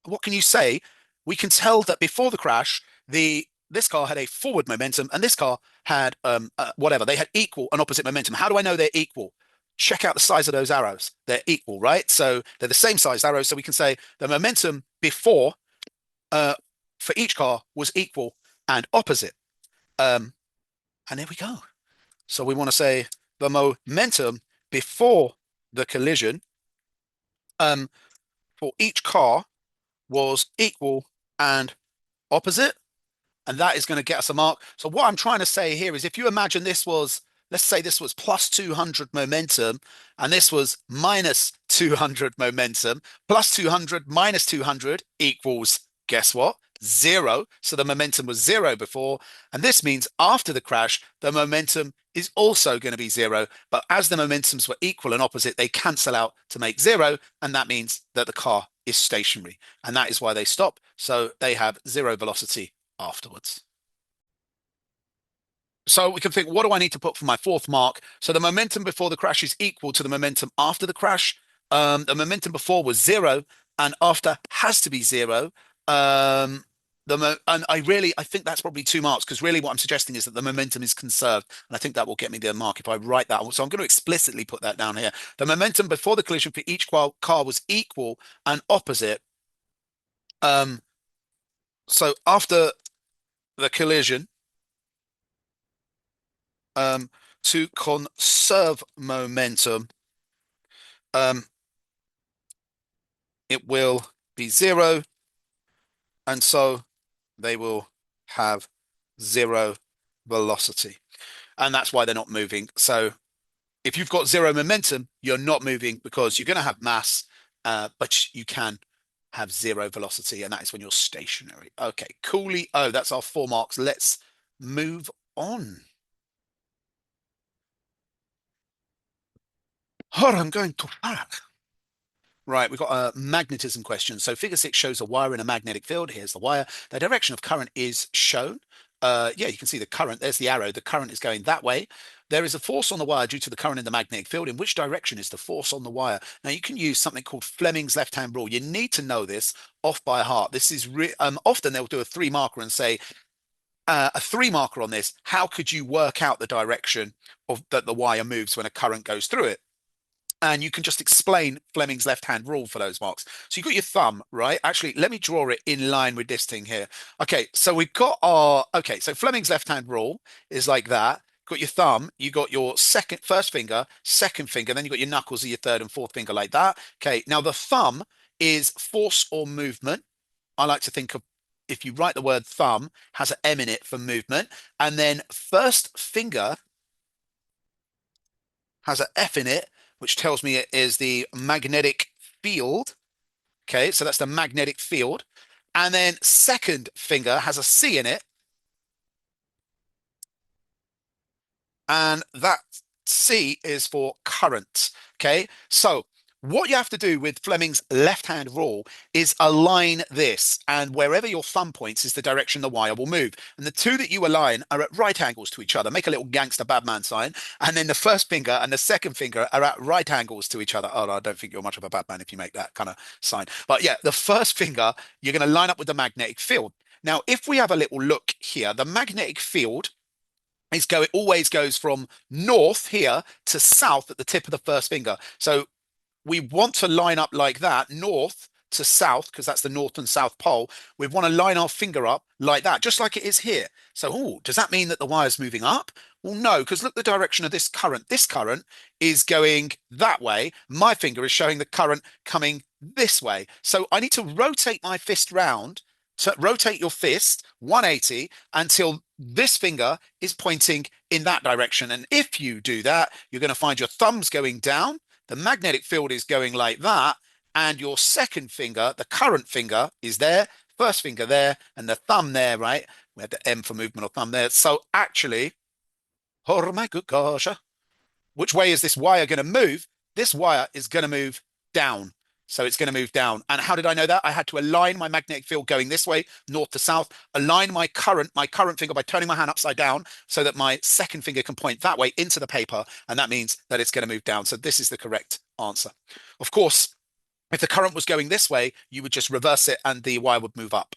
What can you say? We can tell that before the crash, this car had a forward momentum and this car had whatever. They had equal and opposite momentum. How do I know they're equal? check out the size of those arrows. They're equal, right? So they're the same size arrows. So we can say the momentum before uh, for each car was equal and opposite. Um, and there we go. So we want to say the momentum before the collision um, for each car was equal and opposite. And that is going to get us a mark. So what I'm trying to say here is if you imagine this was, let's say this was plus 200 momentum and this was minus 200 momentum, plus 200 minus 200 equals, guess what? Zero. So the momentum was zero before. And this means after the crash, the momentum is also going to be zero. But as the momentums were equal and opposite, they cancel out to make zero. And that means that the car is stationary. And that is why they stop. So they have zero velocity afterwards. So we can think, what do I need to put for my fourth mark? So the momentum before the crash is equal to the momentum after the crash. The momentum before was zero, and after has to be zero. Um, and I think that's probably 2 marks because really what I'm suggesting is that the momentum is conserved, and I think that will get me the mark if I write that. So I'm going to explicitly put that down here. The momentum before the collision for each car was equal and opposite. Um, so after the collision, um, to conserve momentum, um, it will be zero, and so they will have zero velocity. And that's why they're not moving. So if you've got zero momentum, you're not moving because you're going to have mass, but you can have zero velocity, and that is when you're stationary. Okay, coolly. Oh, that's our 4 marks. Let's move on. Oh, I'm going to fuck. Right, we've got a magnetism question. So figure 6 shows a wire in a magnetic field. Here's the wire. The direction of current is shown. Yeah, you can see the current. There's the arrow. The current is going that way. There is a force on the wire due to the current in the magnetic field. In which direction is the force on the wire? Now, you can use something called Fleming's left-hand rule. You need to know this off by heart. This is often they'll do a 3 marker and say, a 3 marker on this. How could you work out the direction of that the wire moves when a current goes through it? And you can just explain Fleming's left-hand rule for those marks. So you've got your thumb, right? Actually, let me draw it in line with this thing here. Okay, so we've got okay, so Fleming's left-hand rule is like that. Got your thumb, you got your first finger, second finger, then you got your knuckles are your third and fourth finger like that. Okay, now the thumb is force or movement. I like to think of if you write the word thumb, has an M in it for movement, and then first finger has an F in it, which tells me it is the magnetic field. Okay, so that's the magnetic field. And then second finger has a C in it, and that C is for current. Okay, so what you have to do with Fleming's left-hand rule is align this, and wherever your thumb points is the direction the wire will move. And the two that you align are at right angles to each other. Make a little gangster Batman sign. And then the first finger and the second finger are at right angles to each other. Oh, no, I don't think you're much of a Batman if you make that kind of sign. But yeah, the first finger, you're going to line up with the magnetic field. Now, if we have a little look here, the magnetic field always goes from north here to south at the tip of the first finger. So we want to line up like that, north to south, because that's the north and south pole. We want to line our finger up like that, just like it is here. So, does that mean that the wire's moving up? Well, no, because look the direction of this current. This current is going that way. My finger is showing the current coming this way. So I need to rotate my fist round, to rotate your fist 180 until this finger is pointing in that direction. And if you do that, you're going to find your thumbs going down, the magnetic field is going like that, and your second finger, the current finger, is there, first finger there, and the thumb there, right? We had the M for movement or thumb there. So actually, oh my good gosh, which way is this wire going to move? This wire is going to move down. So it's going to move down. And how did I know that? I had to align my magnetic field going this way, north to south, align my current finger by turning my hand upside down so that my second finger can point that way into the paper. And that means that it's going to move down. So this is the correct answer. Of course, if the current was going this way, you would just reverse it and the wire would move up.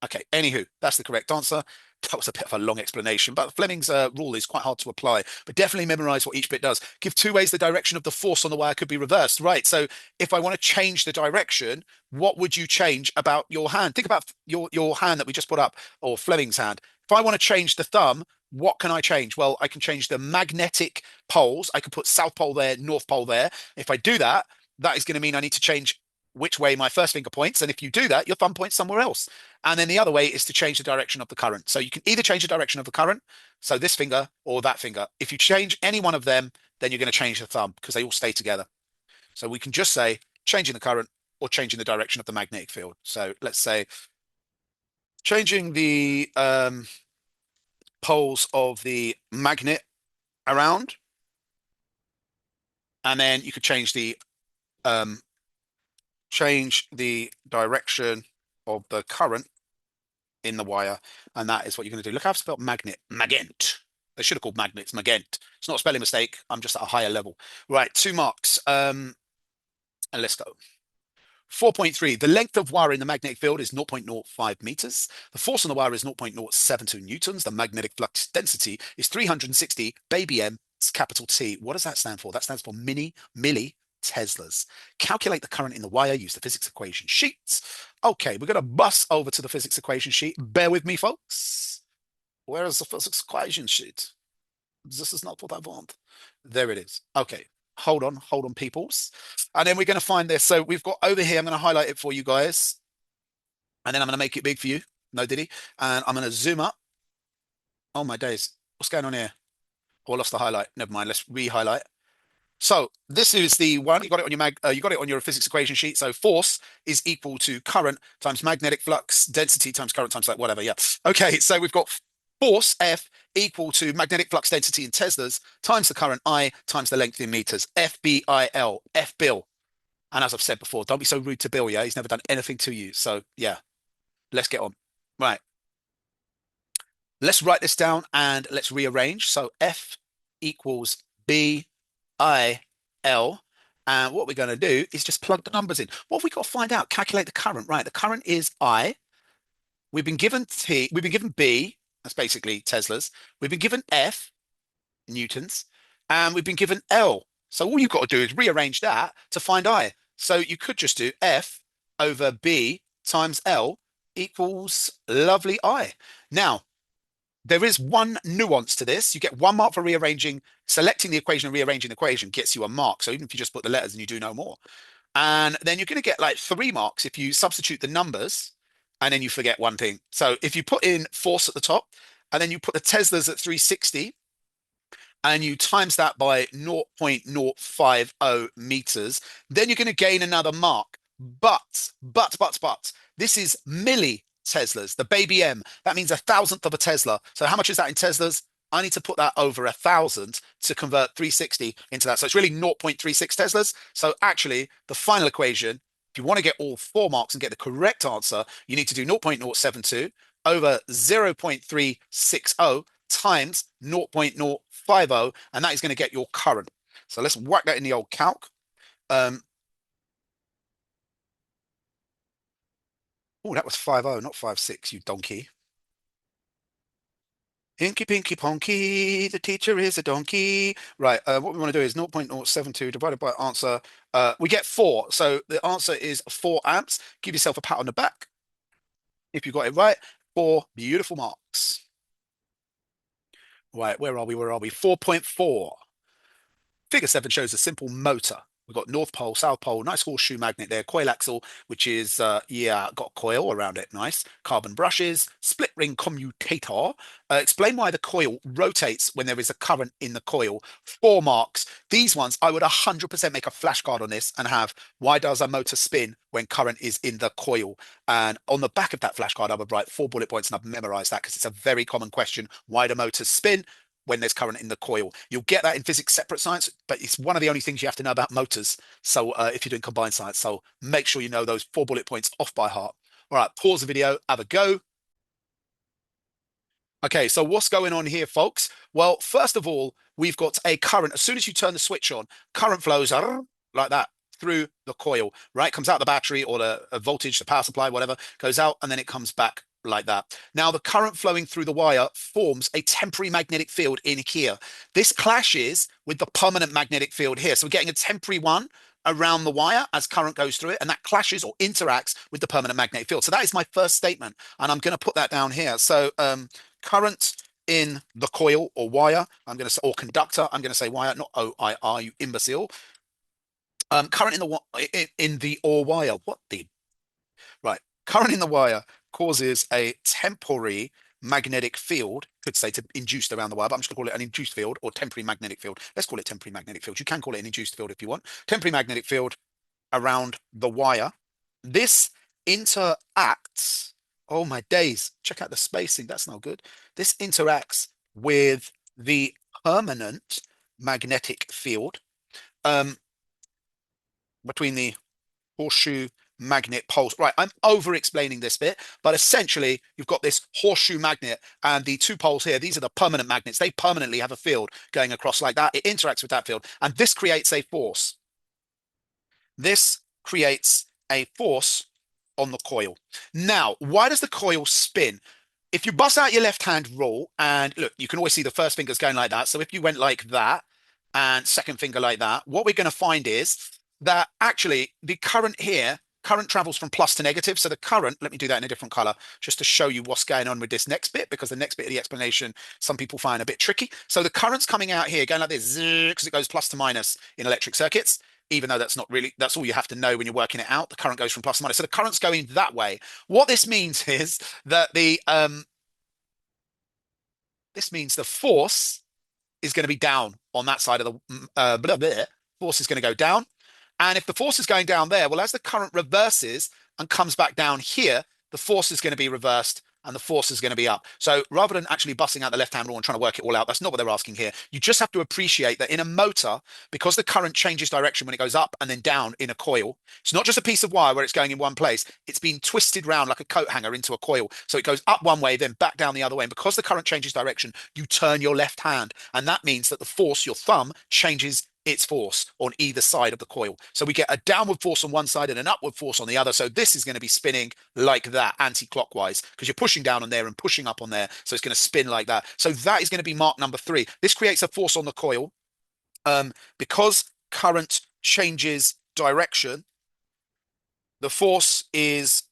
Okay, anywho, that's the correct answer. That was a bit of a long explanation, but Fleming's rule is quite hard to apply. But definitely memorize what each bit does. Give two ways the direction of the force on the wire could be reversed. Right. So if I want to change the direction, what would you change about your hand? Think about your hand that we just put up, or Fleming's hand. If I want to change the thumb, what can I change? Well, I can change the magnetic poles. I can put South Pole there, North Pole there. If I do that, that is going to mean I need to change which way my first finger points. And if you do that, your thumb points somewhere else. And then the other way is to change the direction of the current. So you can either change the direction of the current, so this finger or that finger. If you change any one of them, then you're going to change the thumb because they all stay together. So we can just say changing the current or changing the direction of the magnetic field. So let's say changing the poles of the magnet around, and then you could um, change the direction of the current in the wire, and that is what you're going to do. Look how I've spelled magnet, magent. They should have called magnets magent. It's not a spelling mistake. I'm just at a higher level. Right, 2 marks. And let's go. 4.3. The length of wire in the magnetic field is 0.05 meters. The force on the wire is 0.072 newtons. The magnetic flux density is 360 baby M, capital T. What does that stand for? That stands for milli Teslas. Calculate the current in the wire. Use the physics equation sheets. Okay, we're going to bus over to the physics equation sheet. Bear with me, folks. Where is the physics equation sheet? This is not what I want. There it is. Okay, hold on, peoples. And then we're going to find this. So we've got over here, I'm going to highlight it for you guys. And then I'm going to make it big for you. No diddy. And I'm going to zoom up. Oh my days. What's going on here? Oh, I lost the highlight. Never mind. Let's re-highlight. So this is the one. You got it on your you got it on your physics equation sheet. So force is equal to current times magnetic flux density times current times like whatever. Yeah. Okay. So we've got force F equal to magnetic flux density in Teslas times the current I times the length in meters. FBIL. F Bill. And as I've said before, don't be so rude to Bill. Yeah. He's never done anything to you. So yeah, let's get on. Right. Let's write this down and let's rearrange. So F equals B I L. And what we're going to do is just plug the numbers in. What have we got to find out? Calculate the current, right? The current is I. We've been given T. We've been given B. That's basically Teslas. We've been given F, newtons, and we've been given L. So all you've got to do is rearrange that to find I. So you could just do F over B times L equals lovely I. Now, there is one nuance to this. You get 1 mark for rearranging, selecting the equation and rearranging the equation gets you a mark. So even if you just put the letters and you do no more. And then you're going to get like 3 marks if you substitute the numbers and then you forget one thing. So if you put in force at the top and then you put the Teslas at 360 and you times that by 0.050 meters, then you're going to gain another mark. But, this is milli Teslas, the baby M. That means 1,000th of a Tesla. So how much is that in Teslas? I need to put that over 1,000 to convert 360 into that. So it's really 0.36 Teslas. So actually, the final equation, if you want to get all 4 marks and get the correct answer, you need to do 0.072 over 0.360 times 0.050, and that is going to get your current. So let's whack that in the old calc. Oh, that was 50, not 56, you donkey. Inky Pinky Ponky, the teacher is a donkey. Right, what we want to do is 0.072 divided by answer. We get 4. So the answer is 4 amps. Give yourself a pat on the back if you got it right. 4 beautiful marks. Right, where are we? Where are we? 4.4. Figure 7 shows a simple motor. We've got North Pole, South Pole, nice horseshoe magnet there, coil axle, which is, yeah, got coil around it, nice. Carbon brushes, split ring commutator. Explain why the coil rotates when there is a current in the coil. 4 marks. These ones, I would 100% make a flashcard on this and have, why does a motor spin when current is in the coil? And on the back of that flashcard, I would write 4 bullet points and I've memorized that because it's a very common question. Why do motors spin when there's current in the coil? You'll get that in physics separate science, but it's one of the only things you have to know about motors. So if you're doing combined science, so make sure you know those 4 bullet points off by heart. All right, pause the video, have a go. Okay, so what's going on here, folks? Well, first of all, we've got a current. As soon as you turn the switch on, current flows like that through the coil, right? Comes out the battery or the voltage, the power supply, whatever, goes out, and then it comes back like that. Now, the current flowing through the wire forms a temporary magnetic field in here. This clashes with the permanent magnetic field here. So we're getting a temporary one around the wire as current goes through it, and that clashes or interacts with the permanent magnetic field. So that is my first statement, and I'm going to put that down here. So current in the coil or wire, I'm going to say, or conductor, I'm going to say wire, not OIR, you imbecile. Current in the or wire. What the Right. Current in the wire causes a temporary magnetic field. Could say to induced around the wire, but I'm just going to call it an induced field or temporary magnetic field. Let's call it temporary magnetic field. You can call it an induced field if you want. Temporary magnetic field around the wire. This interacts. Oh my days. Check out the spacing. That's not good. This interacts with the permanent magnetic field um, between the horseshoe magnet poles. Right, I'm over explaining this bit, but essentially you've got this horseshoe magnet and the two poles here. These are the permanent magnets. They permanently have a field going across like that. It interacts with that field, and this creates a force. This creates a force on the coil. Now, why does the coil spin? If you bust out your left hand rule, and look, you can always see the first finger's going like that. So if you went like that and second finger like that, what we're going to find is that actually the current here, current travels from plus to negative. So the current, let me do that in a different color just to show you what's going on with this next bit, because the next bit of the explanation, some people find a bit tricky. So the current's coming out here going like this, because it goes plus to minus in electric circuits. Even though that's not really, that's all you have to know when you're working it out. The current goes from plus to minus. So the current's going that way. What this means is that this means the force is going to be down on that side of the blah, blah, force is going to go down. And if the force is going down there, well, as the current reverses and comes back down here, the force is going to be reversed and the force is going to be up. So rather than actually busting out the left-hand rule and trying to work it all out, that's not what they're asking here. You just have to appreciate that in a motor, because the current changes direction when it goes up and then down in a coil, it's not just a piece of wire where it's going in one place. It's been twisted round like a coat hanger into a coil. So it goes up one way, then back down the other way. And because the current changes direction, you turn your left hand. And that means that the force, your thumb, changes its force on either side of the coil. So we get a downward force on one side and an upward force on the other. So this is going to be spinning like that, anti-clockwise, because you're pushing down on there and pushing up on there. So it's going to spin like that. So that is going to be mark number 3. This creates a force on the coil. Because current changes direction, the force is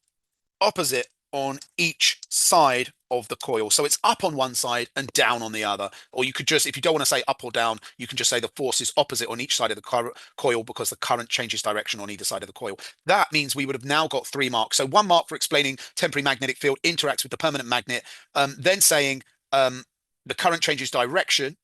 opposite on each side of the coil. So it's up on one side and down on the other. Or you could just, if you don't want to say up or down, you can just say the force is opposite on each side of the coil because the current changes direction on either side of the coil. That means we would have now got 3 marks. So 1 mark for explaining temporary magnetic field interacts with the permanent magnet, then saying the current changes direction,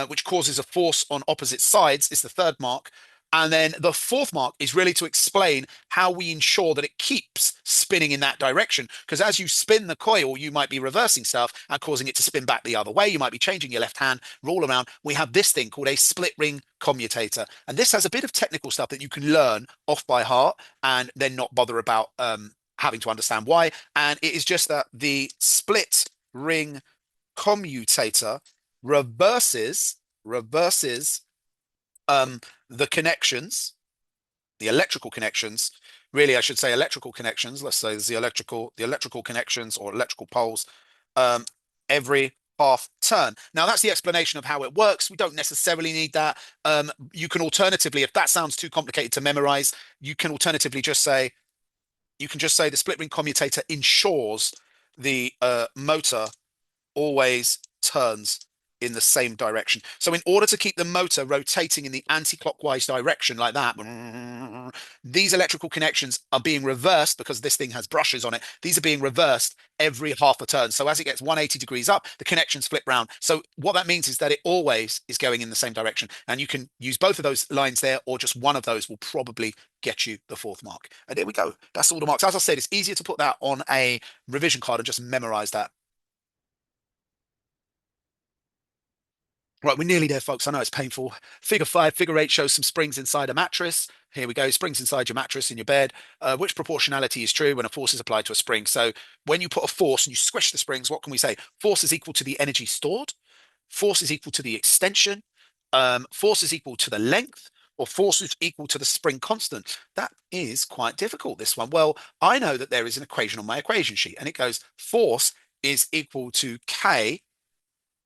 which causes a force on opposite sides, is the 3rd mark. And then the 4th mark is really to explain how we ensure that it keeps spinning in that direction. Because as you spin the coil, you might be reversing stuff and causing it to spin back the other way. You might be changing your left hand roll around. We have this thing called a split ring commutator. And this has a bit of technical stuff that you can learn off by heart and then not bother about having to understand why. And it is just that the split ring commutator reverses the connections, the electrical connections. Really, I should say electrical connections. Let's say there's the electrical connections or electrical poles um, every half turn. Now that's the explanation of how it works. We don't necessarily need that. You can alternatively, if that sounds too complicated to memorize, you can alternatively just say, the split ring commutator ensures the motor always turns in the same direction. So in order to keep the motor rotating in the anti-clockwise direction like that, these electrical connections are being reversed because this thing has brushes on it. These are being reversed every half a turn. So as it gets 180 degrees up, the connections flip round. So what that means is that it always is going in the same direction. And you can use both of those lines there, or just one of those will probably get you the 4th mark. And there we go. That's all the marks. As I said, it's easier to put that on a revision card and just memorize that. Right, we're nearly there, folks. I know it's painful. Figure 5, figure 8 shows some springs inside a mattress. Here we go, springs inside your mattress in your bed. Which proportionality is true when a force is applied to a spring? So when you put a force and you squish the springs, what can we say? Force is equal to the energy stored. Force is equal to the extension. Force is equal to the length. or force is equal to the spring constant? That is quite difficult, this one. Well, I know that there is an equation on my equation sheet, and it goes force is equal to K.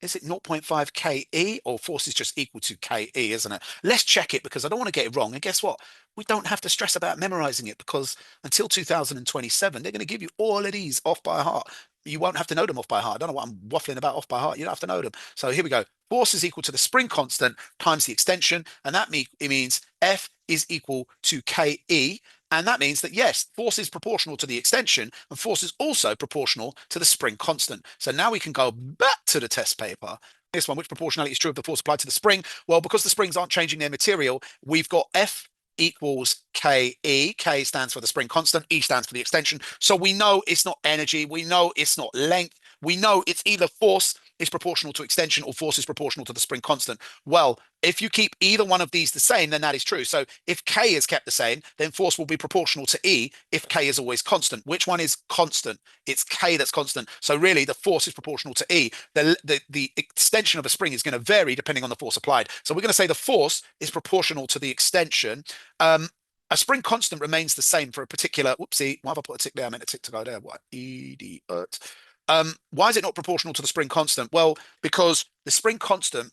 Is it 0.5 KE, or force is just equal to KE, isn't it? Let's check it because I don't want to get it wrong. And guess what? We don't have to stress about memorizing it because until 2027, they're going to give you all of these off by heart. You won't have to know them off by heart. I don't know what I'm waffling about off by heart. You don't have to know them. So here we go. Force is equal to the spring constant times the extension. And it means F is equal to KE. And that means that, yes, force is proportional to the extension and force is also proportional to the spring constant. So now we can go back to the test paper. This one, which proportionality is true of the force applied to the spring? Well, because the springs aren't changing their material, we've got F equals KE. K stands for the spring constant. E stands for the extension. So we know it's not energy. We know it's not length. We know it's either force is proportional to extension or force is proportional to the spring constant. Well, if you keep either one of these the same, then that is true. So if K is kept the same, then force will be proportional to E if K is always constant. Which one is constant? It's K that's constant. So really the force is proportional to E. The extension of a spring is going to vary depending on the force applied. So we're going to say the force is proportional to the extension. Um, a spring constant remains the same for a particular, whoopsie, why have I put a tick there? I meant a tick to go there. What? Idiot. Why is it not proportional to the spring constant? Well, because the spring constant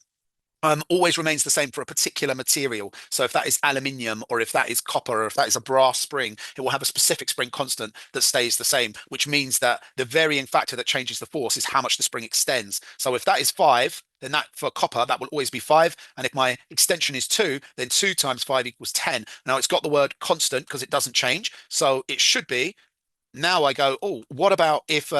always remains the same for a particular material. So if that is aluminium, or if that is copper, or if that is a brass spring, it will have a specific spring constant that stays the same, which means that the varying factor that changes the force is how much the spring extends. So if that is 5, then that for copper, that will always be 5. And if my extension is 2, then 2 times 5 equals 10. Now it's got the word constant because it doesn't change. So it should be now I go, oh, what about if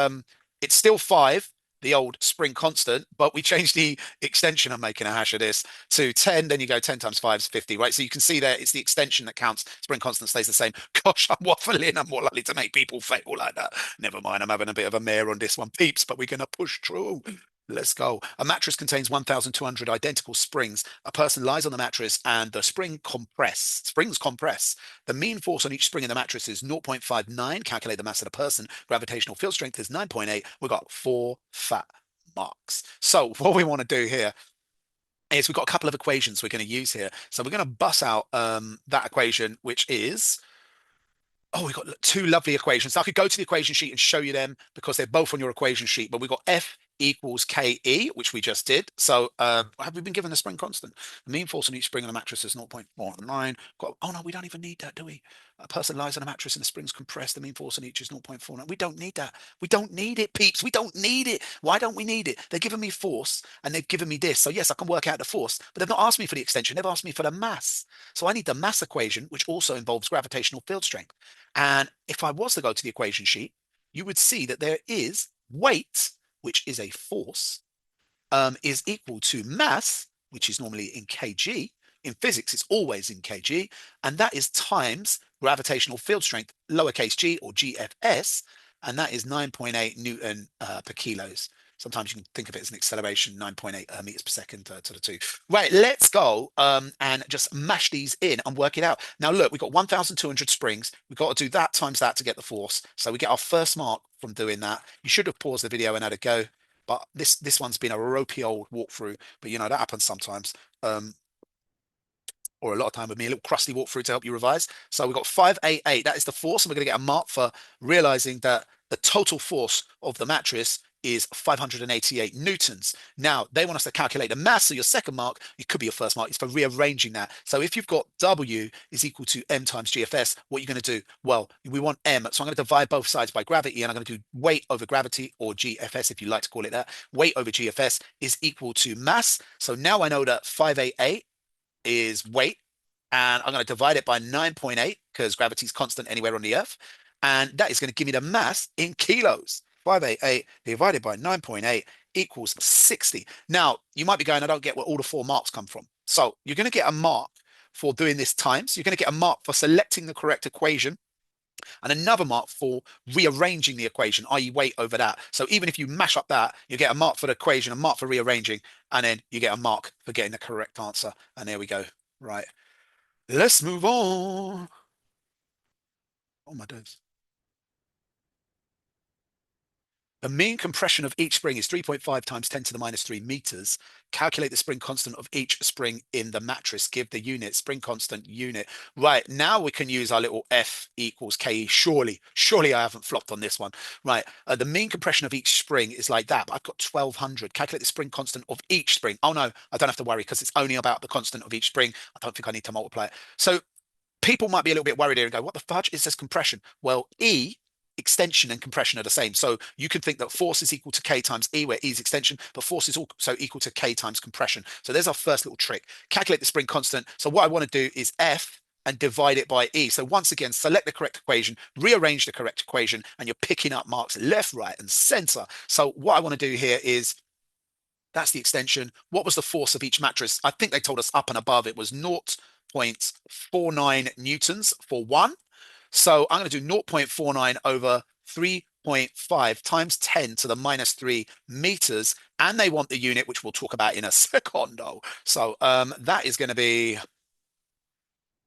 it's still 5, the old spring constant, but we change the extension, I'm making a hash of this, to 10, then you go 10 times 5 is 50, right? So you can see there it's the extension that counts. Spring constant stays the same. Gosh, I'm waffling. I'm more likely to make people fail like that. Never mind, I'm having a bit of a mare on this one, peeps, but we're going to push through. Let's go. A mattress contains 1,200 identical springs. A person lies on the mattress and the springs compress. The mean force on each spring in the mattress is 0.59. Calculate the mass of the person. Gravitational field strength is 9.8. We've got 4 fat marks. So what we want to do here is we've got a couple of equations we're going to use here. So we're going to bust out that equation, which is, oh, we've got two lovely equations. So I could go to the equation sheet and show you them because they're both on your equation sheet. But we've got F equals KE, which we just did. So have we been given a spring constant? The mean force on each spring on a mattress is 0.49. Oh no, we don't even need that, do we? A person lies on a mattress and the springs compressed. The mean force on each is 0.49. We don't need that. We don't need it, peeps. We don't need it. Why don't we need it? They're giving me force and they've given me this. So yes, I can work out the force, but they've not asked me for the extension. They've asked me for the mass. So I need the mass equation, which also involves gravitational field strength. And if I was to go to the equation sheet, you would see that there is weight, which is a force, is equal to mass, which is normally in kg. In physics, it's always in kg, and that is times gravitational field strength, lowercase g or GFS, and that is 9.8 Newton per kilos. Sometimes you can think of it as an acceleration, 9.8 meters per second to the two. Right, let's go and just mash these in and work it out. Now, look, we've got 1,200 springs. We've got to do that times that to get the force. So we get our first mark from doing that. You should have paused the video and had a go. But this one's been a ropey old walkthrough. But you know, that happens sometimes. Or a lot of time with me, a little crusty walkthrough to help you revise. So we've got 588. That is the force. And we're going to get a mark for realizing that the total force of the mattress is 588 newtons. Now, they want us to calculate the mass. So your second mark, it could be your first mark, is for rearranging that. So if you've got W is equal to M times GFS, what are you going to do? Well, we want M. So I'm going to divide both sides by gravity, and I'm going to do weight over gravity, or GFS, if you like to call it that. Weight over GFS is equal to mass. So now I know that 588 is weight, and I'm going to divide it by 9.8 because gravity is constant anywhere on the earth. And that is going to give me the mass in kilos. 588 divided by 9.8 equals 60. Now, you might be going, I don't get where all the 4 marks come from. So you're going to get a mark for doing this times. You're going to get a mark for selecting the correct equation and another mark for rearranging the equation, i.e. weight over that. So even if you mash up that, you get a mark for the equation, a mark for rearranging, and then you get a mark for getting the correct answer. And there we go. Right. Let's move on. Oh my days. The mean compression of each spring is 3.5 times 10 to the minus 3 meters. Calculate the spring constant of each spring in the mattress. Give the unit, spring constant unit. Right, now we can use our little F equals KE. Surely I haven't flopped on this one. Right, the mean compression of each spring is like that. But I've got 1200. Calculate the spring constant of each spring. Oh no, I don't have to worry because it's only about the constant of each spring. I don't think I need to multiply it. So people might be a little bit worried here and go, what the fudge? It says compression. Well, E, extension and compression are the same. So you can think that force is equal to K times E, where E is extension, but force is also equal to K times compression. So there's our first little trick. Calculate the spring constant. So what I want to do is F and divide it by E. So once again, select the correct equation, rearrange the correct equation, and you're picking up marks left, right, and center. So what I want to do here is that's the extension. What was the force of each mattress? I think they told us up and above it was 0.49 newtons for one. So I'm going to do 0.49 over 3.5 times 10 to the minus 3 meters. And they want the unit, which we'll talk about in a secondo. So that is going to be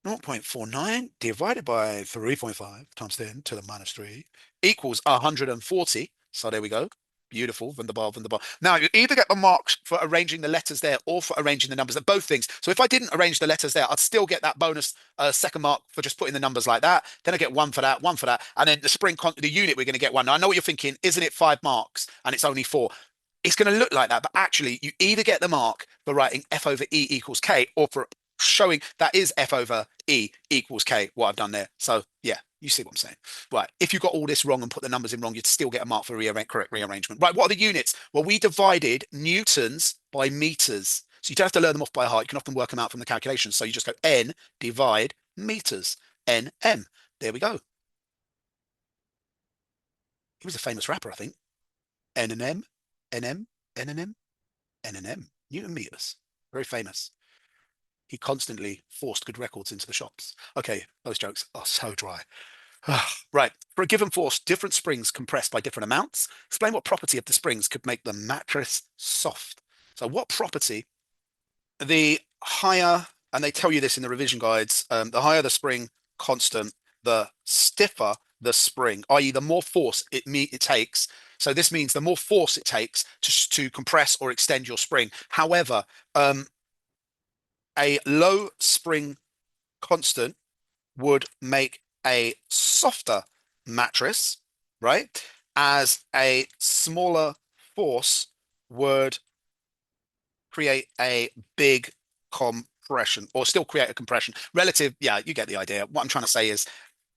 0.49 divided by 3.5 times 10 to the minus 3 equals 140. So there we go. Beautiful, Wunderbar, Wunderbar. Now, you either get the marks for arranging the letters there or for arranging the numbers. They're both things. So if I didn't arrange the letters there, I'd still get that bonus second mark for just putting the numbers like that. Then I get one for that, one for that. And then the unit, we're going to get one. Now, I know what you're thinking. Isn't it 5 marks and it's only 4? It's going to look like that, but actually, you either get the mark for writing F over E equals K or for showing that is F over E equals K, what I've done there. So yeah, you see what I'm saying. Right, if you got all this wrong and put the numbers in wrong, you'd still get a mark for correct rearrangement. Right, what are the units? Well, we divided newtons by meters. So you don't have to learn them off by heart. You can often work them out from the calculations. So you just go N divide meters, NM. There we go. He was a famous rapper, I think. N and M, NM, N and M, N and M. Newton meters. Very famous. He constantly forced good records into the shops. Okay, those jokes are so dry. Right. For a given force, different springs compressed by different amounts. Explain what property of the springs could make the mattress soft. So what property, the higher, and they tell you this in the revision guides, the higher the spring constant, the stiffer the spring, i.e. the more force it takes. So this means the more force it takes to compress or extend your spring. However, a low spring constant would make a softer mattress, right? As a smaller force would create a big compression or still create a compression. Relative, yeah, you get the idea. What I'm trying to say is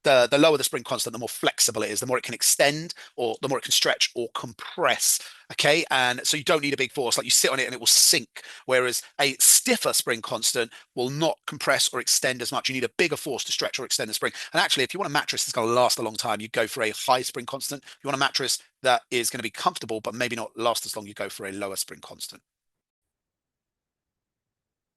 the lower the spring constant, the more flexible it is, the more it can extend or the more it can stretch or compress. Okay. And so you don't need a big force, like you sit on it and it will sink. Whereas a stiffer spring constant will not compress or extend as much. You need a bigger force to stretch or extend the spring. And actually, if you want a mattress that's going to last a long time, you go for a high spring constant. If you want a mattress that is going to be comfortable, but maybe not last as long, you go for a lower spring constant.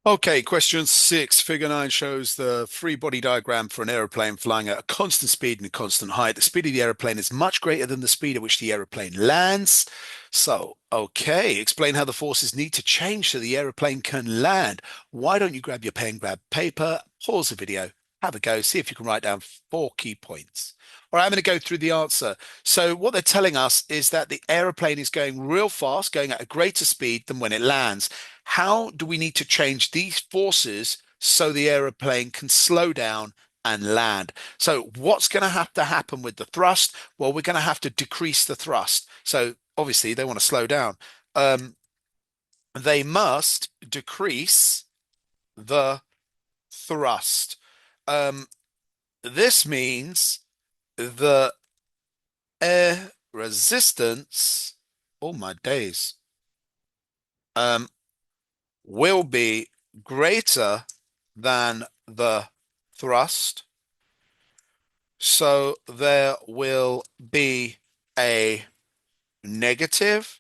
Okay, question 6. Figure 9 shows the free body diagram for an aeroplane flying at a constant speed and a constant height. The speed of the aeroplane is much greater than the speed at which the aeroplane lands. So, okay, explain how the forces need to change so the aeroplane can land. Why don't you grab your pen, grab paper, pause the video, have a go, see if you can write down 4 key points. All right, I'm going to go through the answer. So what they're telling us is that the aeroplane is going real fast, going at a greater speed than when it lands. How do we need to change these forces so the aeroplane can slow down and land? So what's going to happen with the thrust? Well, we're going to have to decrease the thrust. So obviously they want to slow down. Um, they must decrease the thrust. Um, this means the air resistance, oh my days, um, will be greater than the thrust. So there will be a negative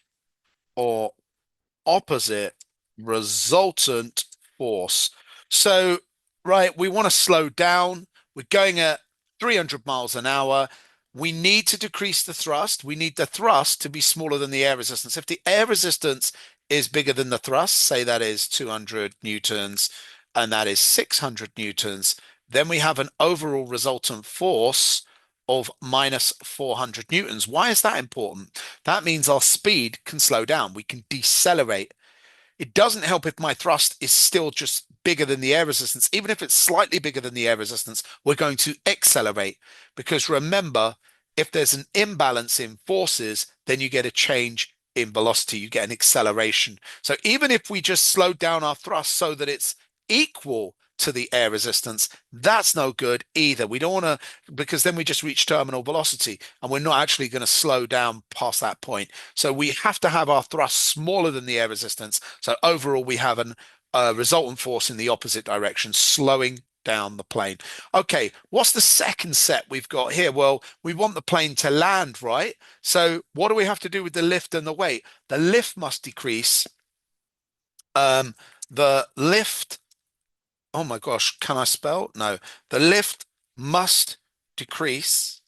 or opposite resultant force. So, right, we want to slow down. We're going at 300 miles an hour. We need to decrease the thrust. We need the thrust to be smaller than the air resistance. If the air resistance is bigger than the thrust, say that is 200 newtons and that is 600 newtons, then we have an overall resultant force of minus 400 newtons. Why is that important? That means our speed can slow down. We can decelerate. It doesn't help if my thrust is still just bigger than the air resistance. Even if it's slightly bigger than the air resistance, we're going to accelerate. Because remember, if there's an imbalance in forces, then you get a change in velocity, you get an acceleration. So even if we just slow down our thrust so that it's equal to the air resistance, that's no good either. We don't want to, because then we just reach terminal velocity and we're not actually going to slow down past that point. So we have to have our thrust smaller than the air resistance. So overall, we have an resultant force in the opposite direction, slowing down the plane. Okay, what's the second set we've got here? Well, we want the plane to land, right? So what do we have to do with the lift and the weight? The lift must decrease. Um, the lift, oh my gosh, can I spell? No. The lift must decrease.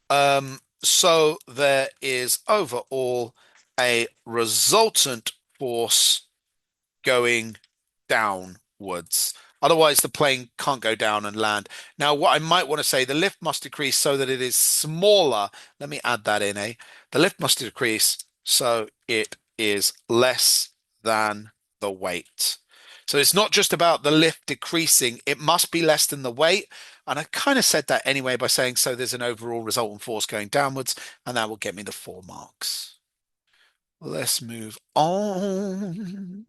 So there is overall a resultant force going downwards. Otherwise, the plane can't go down and land. Now, what I might want to say, the lift must decrease so that it is smaller. Let me add that in, eh? The lift must decrease so it is less than the weight. So it's not just about the lift decreasing, it must be less than the weight. And I kind of said that anyway by saying so there's an overall resultant force going downwards, and that will get me the 4 marks. Let's move on.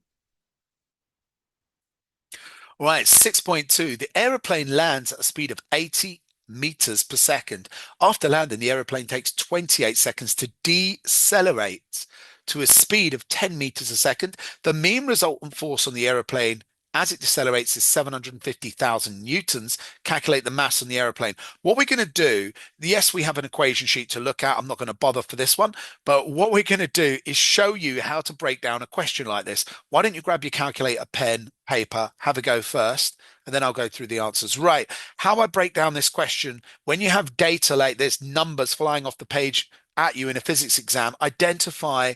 Right, 6.2. The aeroplane lands at a speed of 80 meters per second. After landing, the aeroplane takes 28 seconds to decelerate to a speed of 10 meters a second. The mean resultant force on the aeroplane as it decelerates is 750,000 newtons. Calculate the mass on the aeroplane. What we're going to do, yes, we have an equation sheet to look at. I'm not going to bother for this one, but what we're going to do is show you how to break down a question like this. Why don't you grab your calculator, pen, paper, have a go first, and then I'll go through the answers. Right. How I break down this question, when you have data like this, numbers flying off the page at you in a physics exam, identify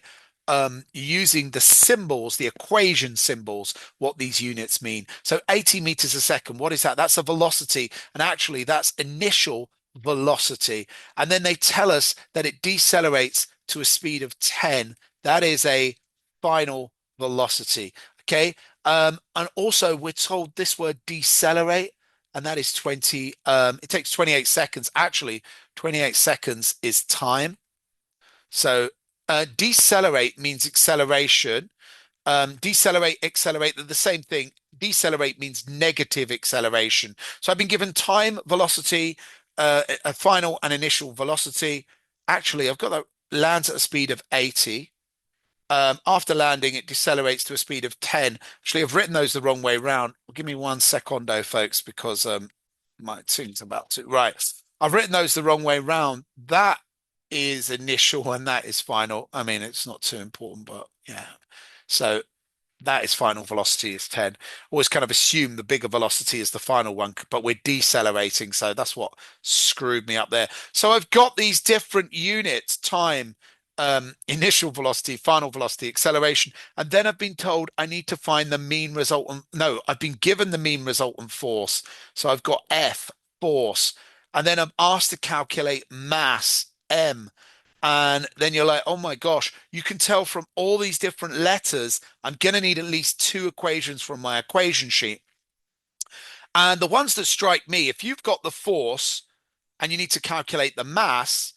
using the symbols, the equation symbols, what these units mean. So 80 meters a second, what is that? That's a velocity. And actually, that's initial velocity. And then they tell us that it decelerates to a speed of 10. That is a final velocity. Okay. And also, we're told this word decelerate, and that is 20. It takes 28 seconds. Actually, 28 seconds is time. So decelerate means acceleration. Decelerate, accelerate, they're the same thing. Decelerate means negative acceleration. So I've been given time, velocity, a final and initial velocity. Actually, I've got that lands at a speed of 80. After landing, it decelerates to a speed of 10. Actually, I've written those the wrong way round. Give me 1 secondo, folks, because my tune's about to. Right. I've written those the wrong way round. That is initial and that is final. I mean, it's not too important, but yeah. So that is final velocity is 10. Always kind of assume the bigger velocity is the final one, but we're decelerating. So that's what screwed me up there. So I've got these different units, time, initial velocity, final velocity, acceleration. And then I've been told I need to find the mean resultant. No, I've been given the mean resultant force. So I've got F, force. And then I'm asked to calculate mass, M. And then you're like, oh my gosh, you can tell from all these different letters, I'm going to need at least two equations from my equation sheet. And the ones that strike me, if you've got the force and you need to calculate the mass,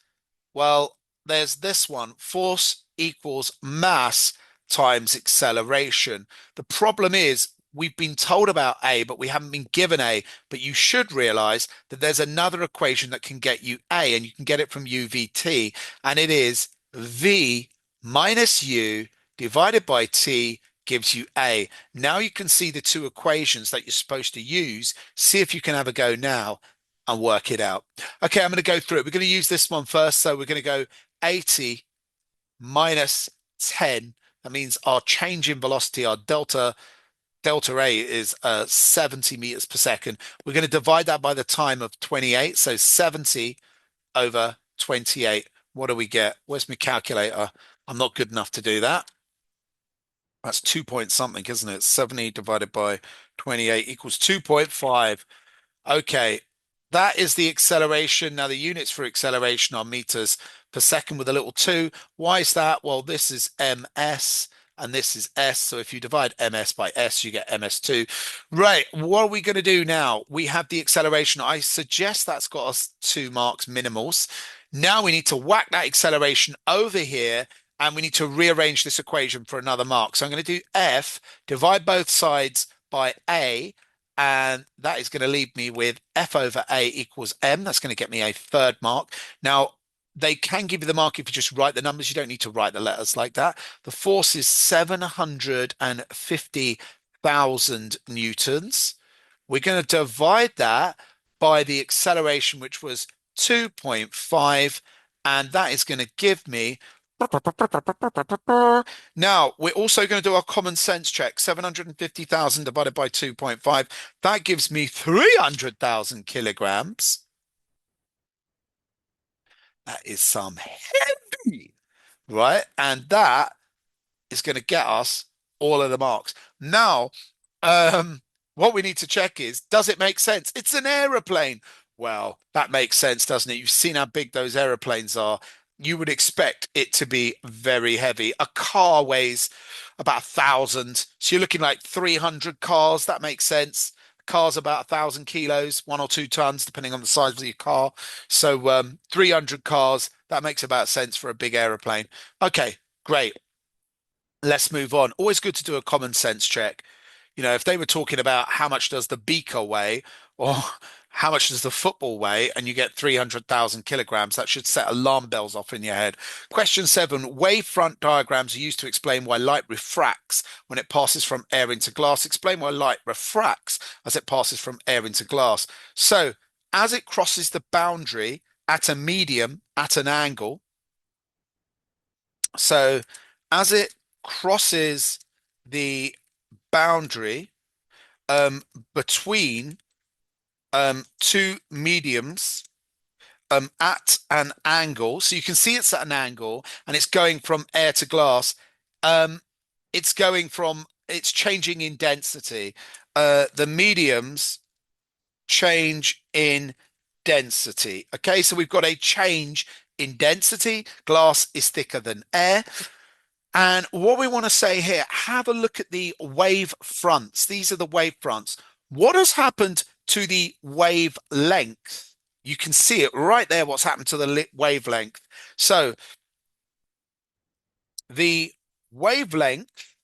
well, there's this one, force equals mass times acceleration. The problem is we've been told about A, but we haven't been given A. But you should realize that there's another equation that can get you A, and you can get it from UVT, and it is V minus U divided by T gives you A. Now you can see the two equations that you're supposed to use. See if you can have a go now and work it out. Okay, I'm going to go through it. We're going to use this one first. So we're going to go 80 minus 10. That means our change in velocity, our delta A is 70 meters per second. We're going to divide that by the time of 28. So 70 over 28. What do we get? Where's my calculator? I'm not good enough to do that. That's 2 point something, isn't it? 70 divided by 28 equals 2.5. Okay, That is the acceleration. Now, the units for acceleration are meters per second with a little two. Why is that? Well, this is ms and this is s. So if you divide ms by s, you get ms2. Right. What are we going to do now? We have the acceleration. I suggest that's got us 2 marks minimals. Now we need to whack that acceleration over here and we need to rearrange this equation for another mark. So I'm going to do f, divide both sides by a, and that is going to leave me with f over a equals m. That's going to get me a third mark. Now, they can give you the mark if you just write the numbers. You don't need to write the letters like that. The force is 750,000 newtons. We're going to divide that by the acceleration, which was 2.5, and that is going to give me. Now, we're also going to do our common sense check. 750,000 divided by 2.5. That gives me 300,000 kilograms. That is some heavy, right? And that is going to get us all of the marks. Now, what we need to check is, does it make sense? It's an aeroplane. Well, that makes sense, doesn't it? You've seen how big those aeroplanes are. You would expect it to be very heavy. A car weighs about 1,000. So you're looking like 300 cars. That makes sense. Car's about 1,000 kilos, 1 or 2 tons, depending on the size of your car. So 300 cars, that makes about sense for a big aeroplane. Okay, great. Let's move on. Always good to do a common sense check. You know, if they were talking about how much does the beaker weigh or how much does the football weigh, and you get 300,000 kilograms, that should set alarm bells off in your head. Question seven, wavefront diagrams are used to explain why light refracts when it passes from air into glass. Explain why light refracts as it passes from air into glass. So, as it crosses the boundary at a medium at an angle, so as it crosses the boundary um, between two mediums at an angle. So you can see it's at an angle and it's going from air to glass. Um, it's changing in density. The mediums change in density. Okay, so we've got a change in density. Glass is thicker than air. And what we want to say here, have a look at the wave fronts. These are the wave fronts. What has happened to the wavelength? You can see it right there, what's happened to the wavelength. So the wavelength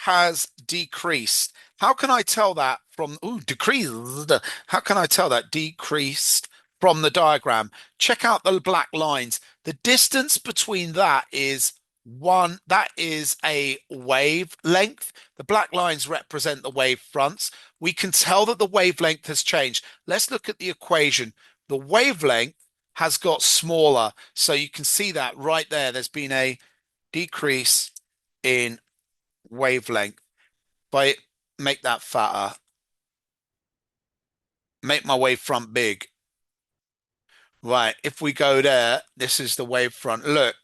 has decreased. How can I tell that from, decreased? How can I tell that decreased from the diagram? Check out the black lines. The distance between that is one, that is a wavelength. The black lines represent the wave fronts. We can tell that the wavelength has changed. Let's look at the equation. The wavelength has got smaller. So you can see that right there. There's been a decrease in wavelength. By make that fatter, make my wavefront big. Right, if we go there, this is the wavefront. Look,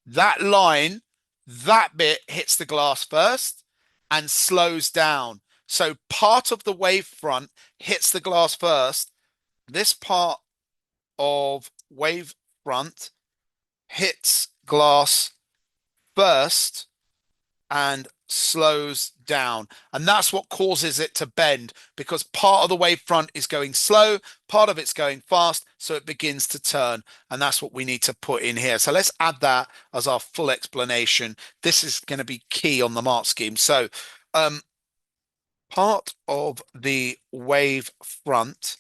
that line, that bit hits the glass first and slows down. So part of the wavefront hits the glass first. This part of wavefront hits glass first and slows down. And that's what causes it to bend, because part of the wavefront is going slow, part of it's going fast, so it begins to turn. And that's what we need to put in here. So let's add that as our full explanation. This is going to be key on the mark scheme. So part of the wavefront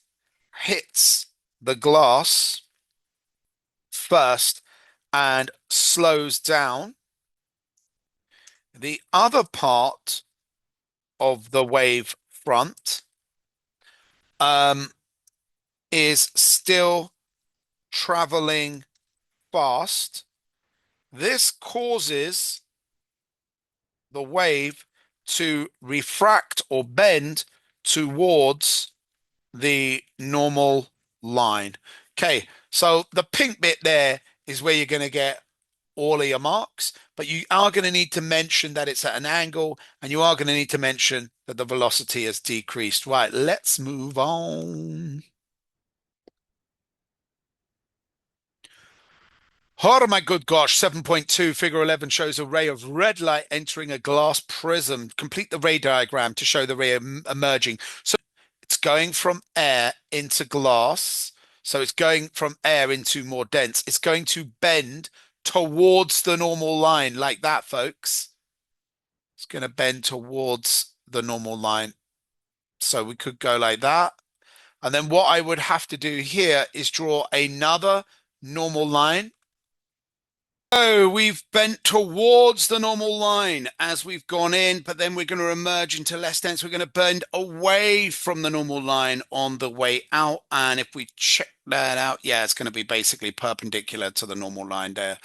hits the glass first and slows down. The other part of the wave front is still traveling fast. This causes the wave to refract or bend towards the normal line. Okay, so the pink bit there is where you're going to get all of your marks, but you are going to need to mention that it's at an angle, and you are going to need to mention that the velocity has decreased. Right, let's move on. Oh my good gosh, 7.2 figure 11 shows a ray of red light entering a glass prism. Complete the ray diagram to show the ray emerging. So it's going from air into glass. So it's going from air into more dense. It's going to bend towards the normal line like that, folks. It's going to bend towards the normal line. So we could go like that. And then what I would have to do here is draw another normal line. So we've bent towards the normal line as we've gone in, but then we're going to emerge into less dense. We're going to bend away from the normal line on the way out. And if we check that out, yeah, it's going to be basically perpendicular to the normal line there.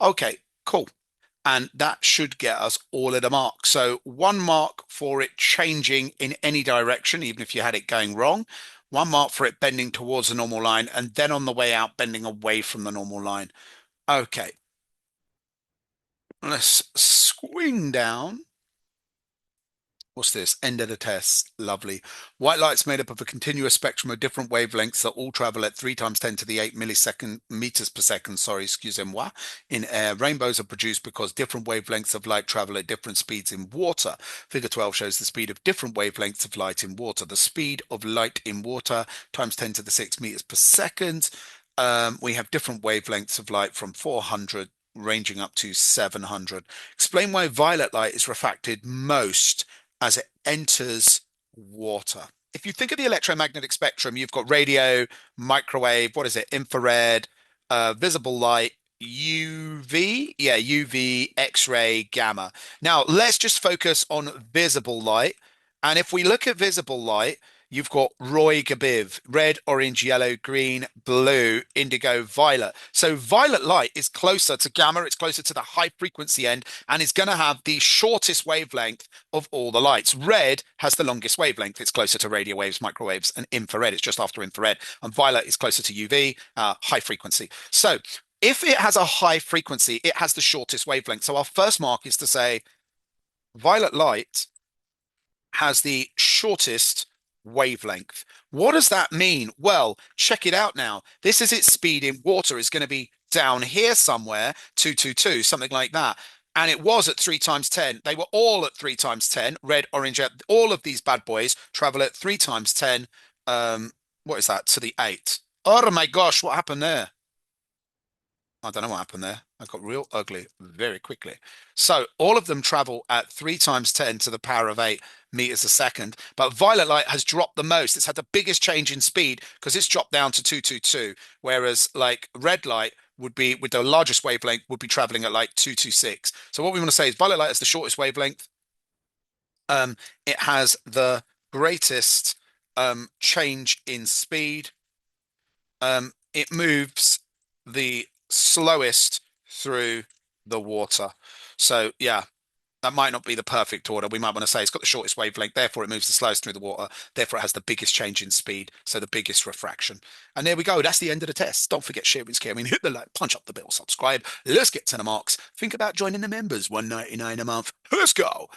Okay, cool. And that should get us all at a mark. So 1 mark for it changing in any direction, even if you had it going wrong. 1 mark for it bending towards the normal line, and then on the way out, bending away from the normal line. Okay, let's swing down. What's this? End of the test. Lovely. White light's made up of a continuous spectrum of different wavelengths that all travel at 3 times 10 to the 8 millisecond meters per second. Sorry, excusez-moi. In air, rainbows are produced because different wavelengths of light travel at different speeds in water. Figure 12 shows the speed of different wavelengths of light in water. The speed of light in water times 10 to the 6 meters per second. We have different wavelengths of light from 400 ranging up to 700. Explain why violet light is refracted most as it enters water. If you think of the electromagnetic spectrum, you've got radio, microwave, what is it? Infrared, visible light, UV, yeah, UV, X-ray, gamma. Now, let's just focus on visible light. And if we look at visible light, you've got Roy Gabiv, red, orange, yellow, green, blue, indigo, violet. So violet light is closer to gamma, it's closer to the high frequency end, and is going to have the shortest wavelength of all the lights. Red has the longest wavelength. It's closer to radio waves, microwaves, and infrared. It's just after infrared. And violet is closer to UV, high frequency. So if it has a high frequency, it has the shortest wavelength. So our first mark is to say violet light has the shortest wavelength. What does that mean? Well, check it out now. This is its speed in water is going to be down here somewhere, 222, something like that. And it was at 3 times 10. They were all at 3 times 10. Red, orange, all of these bad boys travel at 3 times 10. What is that? To the 8. Oh my gosh, what happened there? I don't know what happened there. I got real ugly very quickly. So all of them travel at 3 times 10 to the power of 8 meters a second. But violet light has dropped the most. It's had the biggest change in speed because it's dropped down to 222. Whereas like red light would be with the largest wavelength would be traveling at like 226. So what we want to say is violet light is the shortest wavelength. It has the greatest change in speed. It moves the slowest through the water. So yeah, that might not be the perfect order. We might want to say it's got the shortest wavelength, therefore it moves the slowest through the water, therefore it has the biggest change in speed, so the biggest refraction. And there we go. That's the end of the test. Don't forget sharing, caring, hit the like, punch up the bell, subscribe. Let's get to the marks. Think about joining the members, $1.99 a month. Let's go.